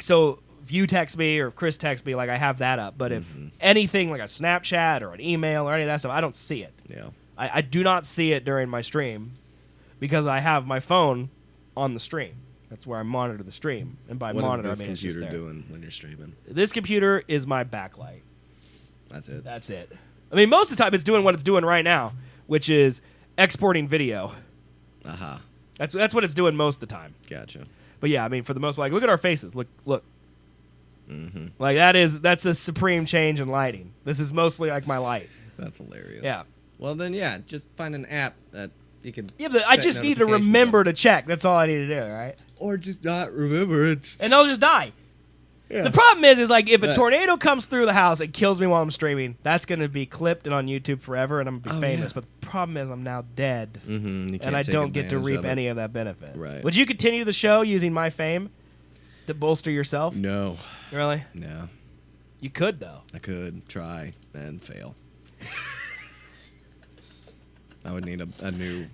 So if you text me or if Chris texts me, I have that up. But if anything a Snapchat or an email or any of that stuff, I don't see it. Yeah. I do not see it during my stream because I have my phone on the stream. That's where I monitor the stream. And by monitor, I mean it's just there. What is this computer doing when you're streaming? This computer is my backlight. That's it? That's it. I mean, most of the time it's doing what it's doing right now, which is exporting video. Uh-huh. That's what it's doing most of the time. Gotcha. But yeah, I mean, for the most part, look at our faces. Look. That's a supreme change in lighting. This is mostly my light. That's hilarious. Yeah. Well, then, yeah, just find an app that you can. Yeah, but I just need to remember to check. That's all I need to do, right? Or just not remember it. And they'll just die. Yeah. The problem is like if a tornado comes through the house and kills me while I'm streaming, that's going to be clipped and on YouTube forever, and I'm going to be famous. Yeah. But the problem is I'm now dead, and I don't get to reap any of that benefit. Right. Would you continue the show using my fame to bolster yourself? No. Really? No. You could, though. I could try and fail. I would need a new...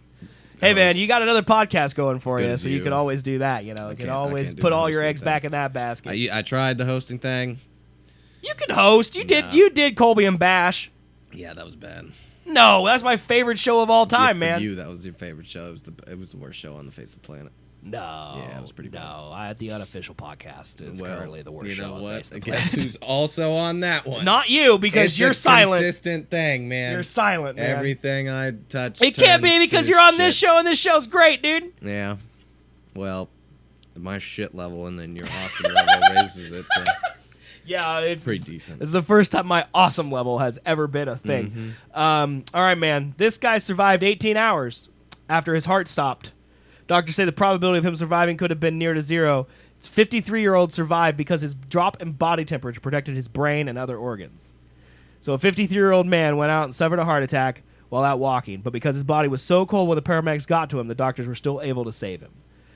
Hey, man, you got another podcast going for you, so you could always do that, you know. You can always put all your eggs back in that basket. I tried the hosting thing. You can host. You did Colby and Bash. Yeah, that was bad. No, that's my favorite show of all time, man. For you, that was your favorite show. It was the worst show on the face of the planet. No. Yeah, it was pretty bad. No, the unofficial podcast is currently the worst show on the face of the Guess planet. who's also on that one? Not you, because you're silent. It's a consistent thing, man. You're silent, man. Everything I touch It can't be because you're on this show, and this show's great, dude. Yeah. Well, my shit level and then your awesome level raises it to... Yeah, it's pretty decent. It's the first time my awesome level has ever been a thing. All right, man. This guy survived 18 hours after his heart stopped. Doctors say the probability of him surviving could have been near to zero. This 53-year-old survived because his drop in body temperature protected his brain and other organs. So a 53-year-old man went out and suffered a heart attack while out walking, but because his body was so cold when the paramedics got to him, the doctors were still able to save him.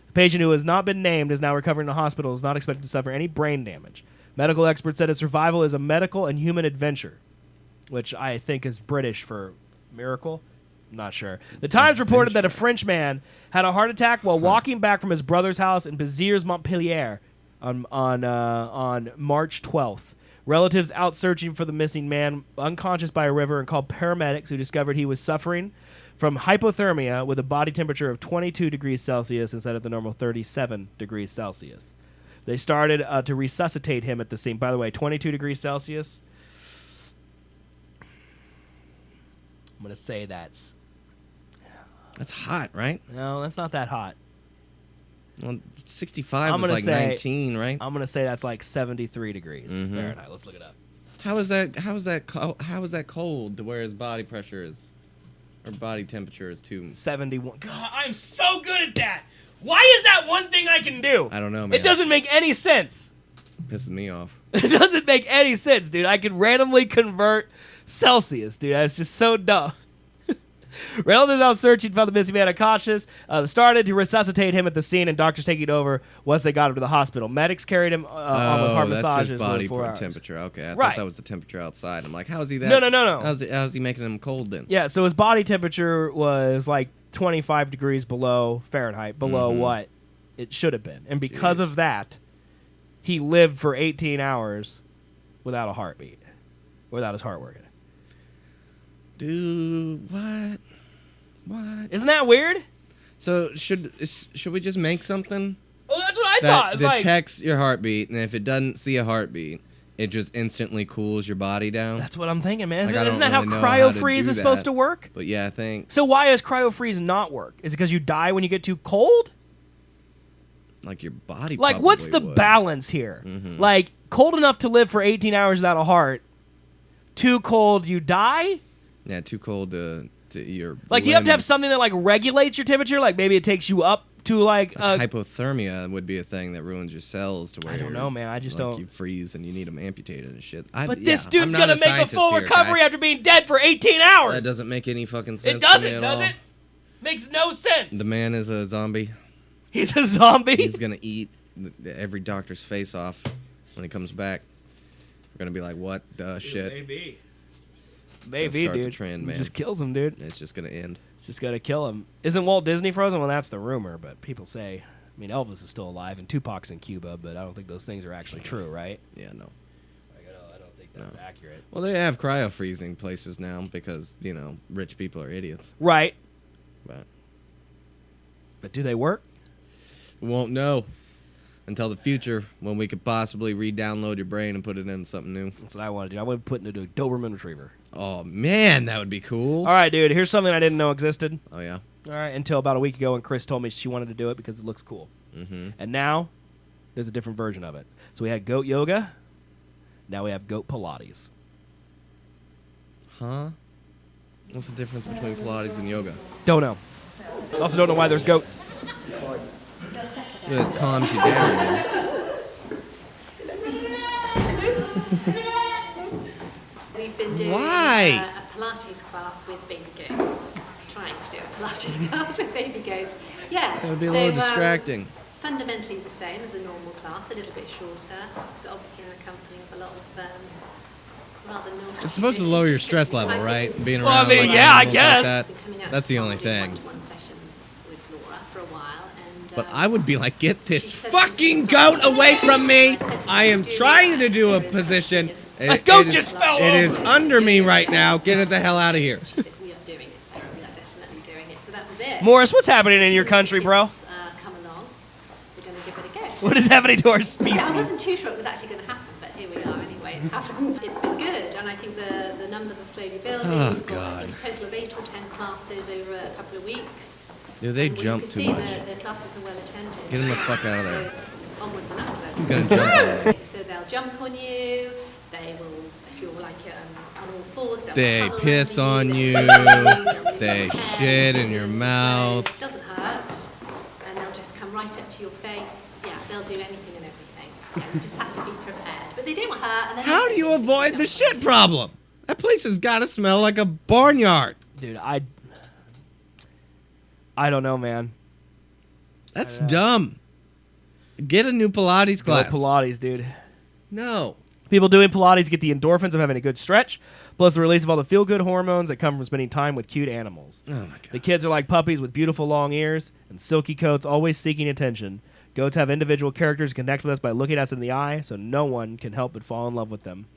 The patient, who has not been named, is now recovering in the hospital and is not expected to suffer any brain damage. Medical experts said his survival is a medical and human adventure, which I think is British for miracle. I'm not sure. The Times reported that a French man had a heart attack while walking back from his brother's house in Béziers, Montpellier on March 12th. Relatives out searching for the missing man, unconscious by a river, and called paramedics, who discovered he was suffering from hypothermia with a body temperature of 22 degrees Celsius instead of the normal 37 degrees Celsius. They started to resuscitate him at the scene. By the way, 22 degrees Celsius. I'm going to say that's hot, right? No, that's not that hot. Well, 65 was like 19, right? I'm going to say that's like 73 degrees Fahrenheit. Let's look it up. How is that cold to where his body pressure is, or body temperature is too? 71. God, I'm so good at that. Why is that one thing I can do? I don't know, man. It doesn't make any sense. Pisses me off. It doesn't make any sense, dude. I can randomly convert Celsius, dude. That's just so dumb. Relatives out searching found the missing man unconscious. Started to resuscitate him at the scene, and doctors taking over once they got him to the hospital. Medics carried him on with heart massages. That's his body for temperature. Okay, I thought that was the temperature outside. I'm like, how is he that? No. How's he making him cold then? Yeah, so his body temperature was like 25 degrees below Fahrenheit, below what it should have been. And because of that, he lived for 18 hours without a heartbeat, without his heart working. Dude, what? Isn't that weird? So should we just make something? Well, that's what I thought. That detects your heartbeat, and if it doesn't see a heartbeat, it just instantly cools your body down. That's what I'm thinking, man. Like, Isn't that how cryo-freeze is supposed to work? But yeah, I think. So why does cryo-freeze not work? Is it because you die when you get too cold? Like your body. Like, what's the balance here? Like, cold enough to live for 18 hours without a heart. Too cold, you die. Yeah, too cold to your. Like, do you have to have something that like regulates your temperature? Like, maybe it takes you up to like. Hypothermia would be a thing that ruins your cells to where. I don't know, man. I just don't. You freeze and you need them amputated and shit. But this dude's gonna make a full recovery after being dead for 18 hours. That doesn't make any fucking sense. It doesn't, does it? Makes no sense. The man is a zombie. He's a zombie. He's gonna eat every doctor's face off when he comes back. We're gonna be like, what the shit? Maybe, start dude. The trend, man. It just kills him, dude. It's just gonna end. Just gotta kill him. Isn't Walt Disney frozen? Well, that's the rumor, but people say. I mean, Elvis is still alive and Tupac's in Cuba, but I don't think those things are actually true, right? Yeah, no. I don't think that's accurate. Well, they have cryo freezing places now because rich people are idiots. Right. But do they work? We won't know until the future when we could possibly re-download your brain and put it into something new. That's what I want to do. I want to put it into a Doberman Retriever. Oh, man, that would be cool. All right, dude. Here's something I didn't know existed. Oh, yeah? All right, until about a week ago when Chris told me she wanted to do it because it looks cool. And now there's a different version of it. So we had goat yoga. Now we have goat Pilates. Huh? What's the difference between Pilates and yoga? Don't know. Also don't know why there's goats. It calms you down, man. We've been doing Why? a Pilates class with baby goats. Trying to do a Pilates class with baby goats. Yeah. It would be a little distracting. Fundamentally the same as a normal class, a little bit shorter, but obviously in the company of a lot of rather naughty. It's supposed to lower your stress level, right? Being around Well, I mean, like yeah, I animals guess. like that. That's the only thing. One-to-one sessions with Laura for a while, and But I would be like, get this fucking goat away from me! I am trying to do a position. A goat just fell over. It is under me right now. Get it the hell out of here. She said, we are doing it, so we are definitely doing it. So that was it. Morris, what's happening in your country, bro? Come along. We're going to give it a go. What is happening to our species? Yeah, I wasn't too sure it was actually going to happen, but here we are anyway. It's happened. It's been good, and I think the numbers are slowly building. Oh, We've got, God. I think, a total of 8 or 10 classes over a couple of weeks. Dude, they And jump you can too see much. The classes are well attended. Get him the fuck out of there. So, onwards and upwards. He's gonna jump on me. So they'll jump on you. They will, if you're like on all fours, they'll They cuddle piss under on you, you. they'll do They your hair, shit in your fingers, mouth. toes. Doesn't hurt, and they'll just come right up to your face. Yeah, they'll do anything and everything. Yeah, you just have to be prepared. But they don't hurt. And How do you avoid the shit problem? That place has got to smell like a barnyard. Dude, I don't know, man. That's dumb. Get a new Pilates class. Go Pilates, dude. No. People doing Pilates get the endorphins of having a good stretch, plus the release of all the feel-good hormones that come from spending time with cute animals. Oh, my God. The kids are like puppies with beautiful long ears and silky coats, always seeking attention. Goats have individual characters, connect with us by looking us in the eye, so no one can help but fall in love with them.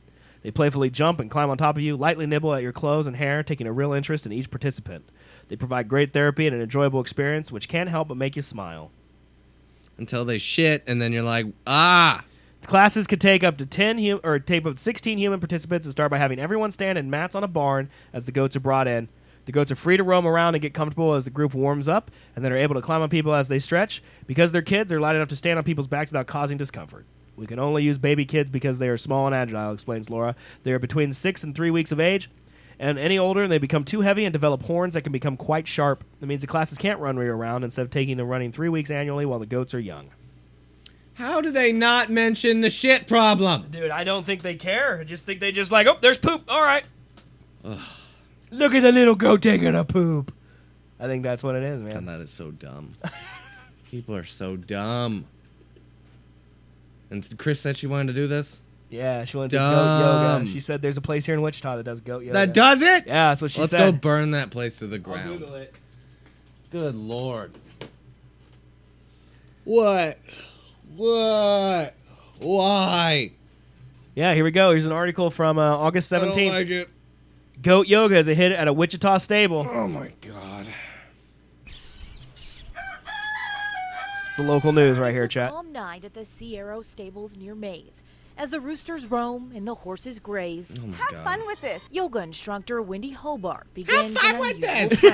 They playfully jump and climb on top of you, lightly nibble at your clothes and hair, taking a real interest in each participant. They provide great therapy and an enjoyable experience, which can't help but make you smile. Until they shit, and then you're like, ah. Classes could take up to 16 human participants and start by having everyone stand in mats on a barn as the goats are brought in. The goats are free to roam around and get comfortable as the group warms up, and then are able to climb on people as they stretch. Because they're kids, they're light enough to stand on people's backs without causing discomfort. We can only use baby kids because they are small and agile, explains Laura. They are between 6 and 3 weeks of age, and any older, and they become too heavy and develop horns that can become quite sharp. That means the classes can't run around instead of taking them running 3 weeks annually while the goats are young. How do they not mention the shit problem? Dude, I don't think they care. I just think they just like, oh, there's poop. All right. Ugh. Look at the little goat taking a poop. I think that's what it is, man. God, that is so dumb. People are so dumb. And Chris said she wanted to do this? Yeah, she wanted to do goat yoga. She said there's a place here in Wichita that does goat yoga. That does it? Yeah, that's what she said. Let's go burn that place to the ground. I'll Google it. Good Lord. What? Why? Yeah, here we go. Here's an article from August 17th. I don't like it. Goat yoga is a hit at a Wichita stable. Oh, my God. It's the local news right here, chat. Calm night at the Sierra stables near Mays. As the roosters roam and the horses graze. Oh my Have God. fun with this. Yoga instructor Wendy Hobart begins Have fun with this.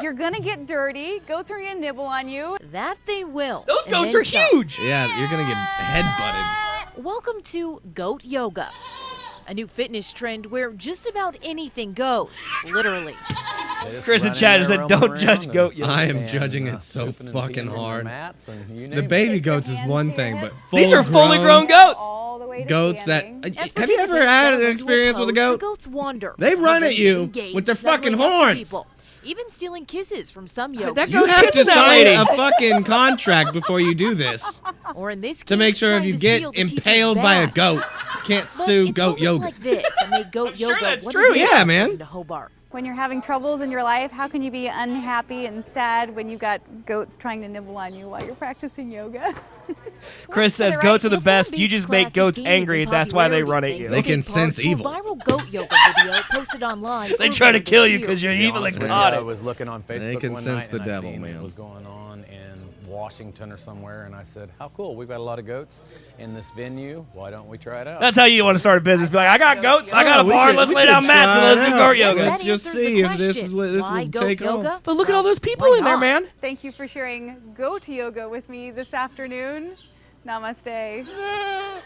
You're gonna get dirty. Goats are gonna nibble on you. That they will. Those And goats then are some. huge. Yeah, you're going to get headbutted. Welcome to Goat Yoga, a new fitness trend where just about anything goes, literally. Chris in chat said, don't judge goat yoga. I am judging it so fucking hard. The baby goats is one thing, but These are fully grown goats. All the way to Goats that... standing. Have you ever had an experience with a The goat? goats wander. They run at you engage, with their fucking snuggling up to horns. people, even stealing kisses from some yoga. That You goat's have to kissing that sign lady. a fucking contract before you do this Or in this case, to make sure if trying you to get steal the teacher's impaled by a badge. goat, you can't But sue it's goat moments yoga. like this that make goat sure yoga that's one true. of the Yeah, best man. to Hobart. When you're having troubles in your life, how can you be unhappy and sad when you've got goats trying to nibble on you while you're practicing yoga? Chris says Right. goats are the Before best. You Beach just make Classic goats gained in angry. That's why they run at popularity, you. They can thanks in part sense to a evil. viral goat yoga video posted online. They try to kill you because you're evil and caught I it. was looking on Facebook They can one sense night the and devil, I seen man. what was going on in Washington or somewhere, and I said, how cool, we've got a lot of goats in this venue. Why don't we try it out? That's how you want to start a business. Be like, I got goats. I got a barn. Let's lay down mats and let's do goat yoga. Let's just see if this is what this Why will goat take yoga? off. But look at all those people Why in there, not? man. Thank you for sharing goat yoga with me this afternoon. Namaste.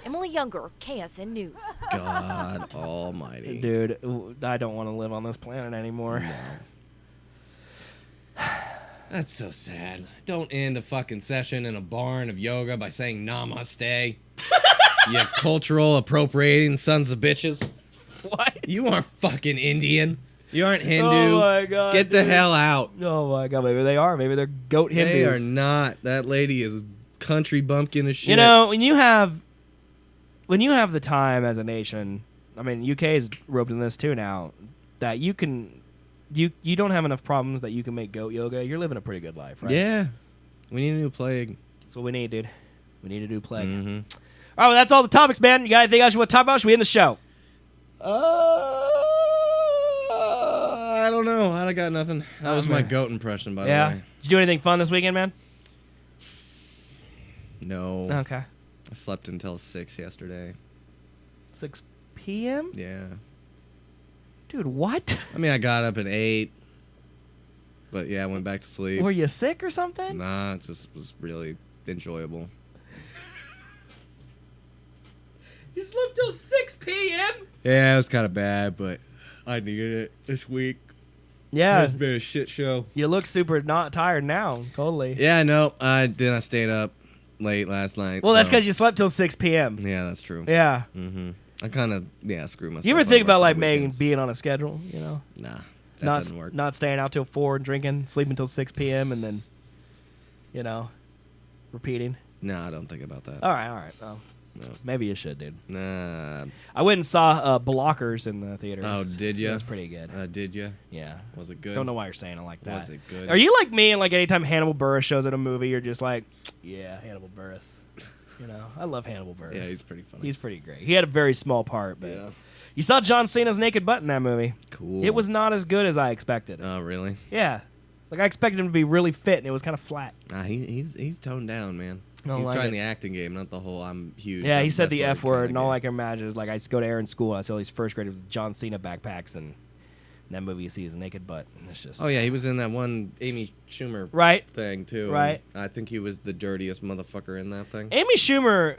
Emily Younger, KSN News. God almighty. Dude, I don't want to live on this planet anymore. No. That's so sad. Don't end a fucking session in a barn of yoga by saying namaste. You cultural appropriating sons of bitches. What? You aren't fucking Indian. You aren't Hindu. Oh my God, Get the hell out. Oh my God, maybe they are. Maybe they're goat Hindus. They are not. That lady is country bumpkin as shit. You know, when you have the time as a nation, I mean, UK is roped in this too now, that you don't have enough problems that you can make goat yoga. You're living a pretty good life, right? Yeah. We need a new plague. That's what we need, dude. We need a new plague. Mm-hmm. All right, well, that's all the topics, man. You got anything else you want to talk about? Should we end the show? I don't know. I got nothing. That was my goat impression, by the way. Did you do anything fun this weekend, man? No. Okay. I slept until 6 yesterday. 6 p.m.? Yeah. Dude, what? I mean, I got up at 8. But yeah, I went back to sleep. Were you sick or something? Nah, it just was really enjoyable. You slept till 6 p.m.? Yeah, it was kind of bad, but I needed it this week. Yeah. It's been a shit show. You look super not tired now. Totally. Yeah, I know. I stayed up late last night. Well, that's because you slept till 6 p.m. Yeah, that's true. Yeah. Mm-hmm. I kind of, screwed myself. You ever think over about, for like, the Megan weekends. being on a schedule, you know? Nah, that doesn't work. Not staying out till 4 and drinking, sleeping till 6 p.m. and then, repeating? No, I don't think about that. All right. Well, no. Maybe you should, dude. Nah. I went and saw Blockers in the theater. Oh, did you? It was pretty good. Did you? Yeah. Was it good? Don't know why you're saying it like that. Was it good? Are you like me and like anytime Hannibal Buress shows at a movie, you're just like, yeah, Hannibal Buress. I love Hannibal Buress. Yeah, he's pretty funny. He's pretty great. He had a very small part, but you saw John Cena's naked butt in that movie. Cool. It was not as good as I expected. Oh, really? Yeah. Like I expected him to be really fit, and it was kind of flat. Nah, he's toned down, man. I He's like trying it. the acting game, not the whole I'm huge. Yeah, he I'm said the that F sort of word, kinda and all game. I can imagine is like I go to Aaron's school, and I see all these first graders with John Cena backpacks, and in that movie you see his naked butt. And it's just. Oh yeah, he was in that one Amy Schumer thing too. Right. I think he was the dirtiest motherfucker in that thing. Amy Schumer.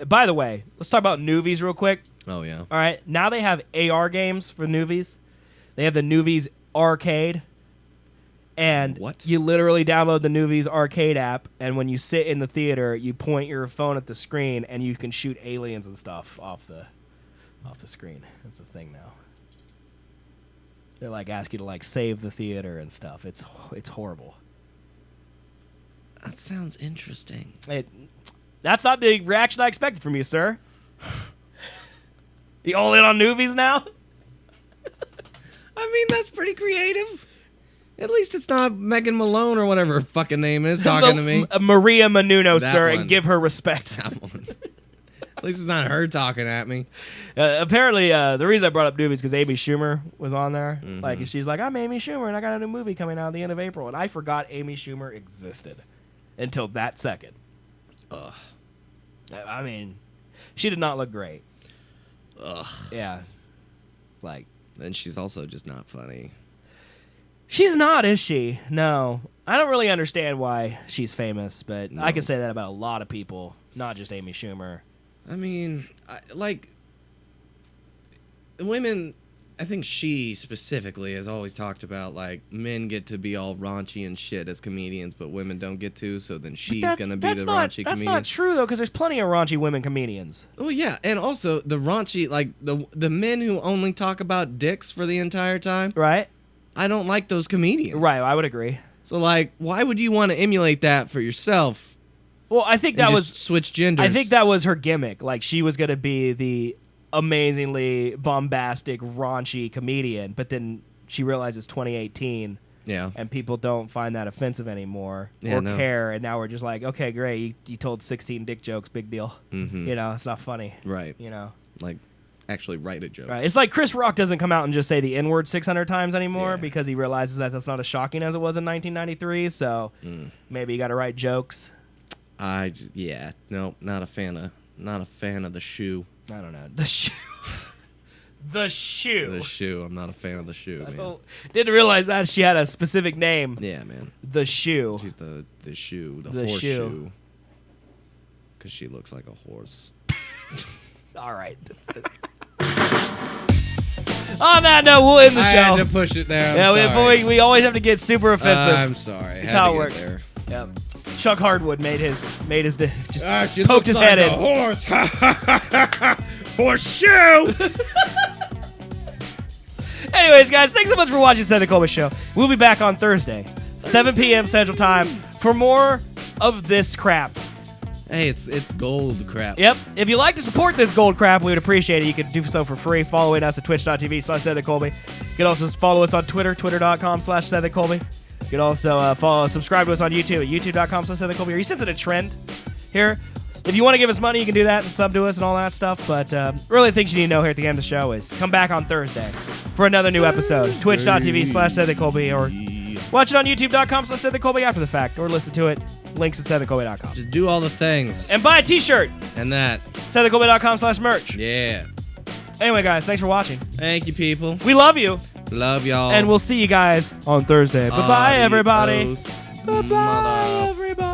By the way, let's talk about Newvies real quick. Oh yeah. All right, now they have AR games for Newvies. They have the Newvies Arcade. And you literally download the Newvies Arcade app, and when you sit in the theater, you point your phone at the screen, and you can shoot aliens and stuff off the screen. That's the thing now. They like ask you to like save the theater and stuff. It's horrible. That sounds interesting. That's not the reaction I expected from you, sir. You all in on Newvies now? I mean, that's pretty creative. At least it's not Megan Malone or whatever her fucking name is talking to me. Maria Menounos, That sir, one. and give her respect. That one. At least it's not her talking at me. Apparently, the reason I brought up Newbies is because Amy Schumer was on there. Mm-hmm. Like, she's like, I'm Amy Schumer, and I got a new movie coming out at the end of April. And I forgot Amy Schumer existed until that second. Ugh. I mean, she did not look great. Ugh. Yeah. Like. And she's also just not funny. She's not, is she? No. I don't really understand why she's famous, but I can say that about a lot of people, not just Amy Schumer. I mean, women, I think she specifically has always talked about, like, men get to be all raunchy and shit as comedians, but women don't get to, so then she's going to be the raunchy comedian. That's not true, though, because there's plenty of raunchy women comedians. Oh, yeah, and also the raunchy, like, the men who only talk about dicks for the entire time. Right. I don't like those comedians. Right, I would agree. So, like, why would you want to emulate that for yourself? Well, I think that was switch genders. I think that was her gimmick. Like, she was going to be the amazingly bombastic, raunchy comedian, but then she realized it's 2018. Yeah. And people don't find that offensive anymore Yeah, or no. care, and now we're just like, okay, great, you told 16 dick jokes, big deal. Mm-hmm. You know, it's not funny. Right. You know. Like, actually write a joke. Right. It's like Chris Rock doesn't come out and just say the N-word 600 times anymore because he realizes that that's not as shocking as it was in 1993, so maybe you got to write jokes. No, not a fan of the shoe. I don't know. The shoe. The shoe. The shoe. I'm not a fan of the shoe, man. Didn't realize that she had a specific name. Yeah, man. The shoe. She's the shoe, the The horseshoe. shoe. Because she looks like a horse. All right. On that note, we'll end the show. I had to push it there. We always have to get super offensive. I'm sorry. That's how it works. There. Yep. Chuck Hardwood made his just she poked his looks head like in. a horse. Horseshoe. Anyways, guys, thanks so much for watching the Colby Show. We'll be back on Thursday, 7 p.m. Central Time, for more of this crap. Hey, it's gold crap. Yep. If you'd like to support this gold crap, we would appreciate it. You can do so for free. Following us at twitch.tv/SethColby. You can also follow us on Twitter, twitter.com/SethColby. You can also subscribe to us on YouTube at youtube.com/SethColby. Are you sensing a trend here? If you want to give us money, you can do that and sub to us and all that stuff. But really, things you need to know here at the end of the show is come back on Thursday for another new episode. Twitch.tv/SethColby, or watch it on youtube.com/SethColby after the fact, or listen to it. Links at SethColby.com. Just do all the things. And buy a t-shirt. And that. SethColby.com/merch. Yeah. Anyway, guys, thanks for watching. Thank you, people. We love you. Love y'all. And we'll see you guys on Thursday. Bye-bye, everybody. Bye-bye, everybody.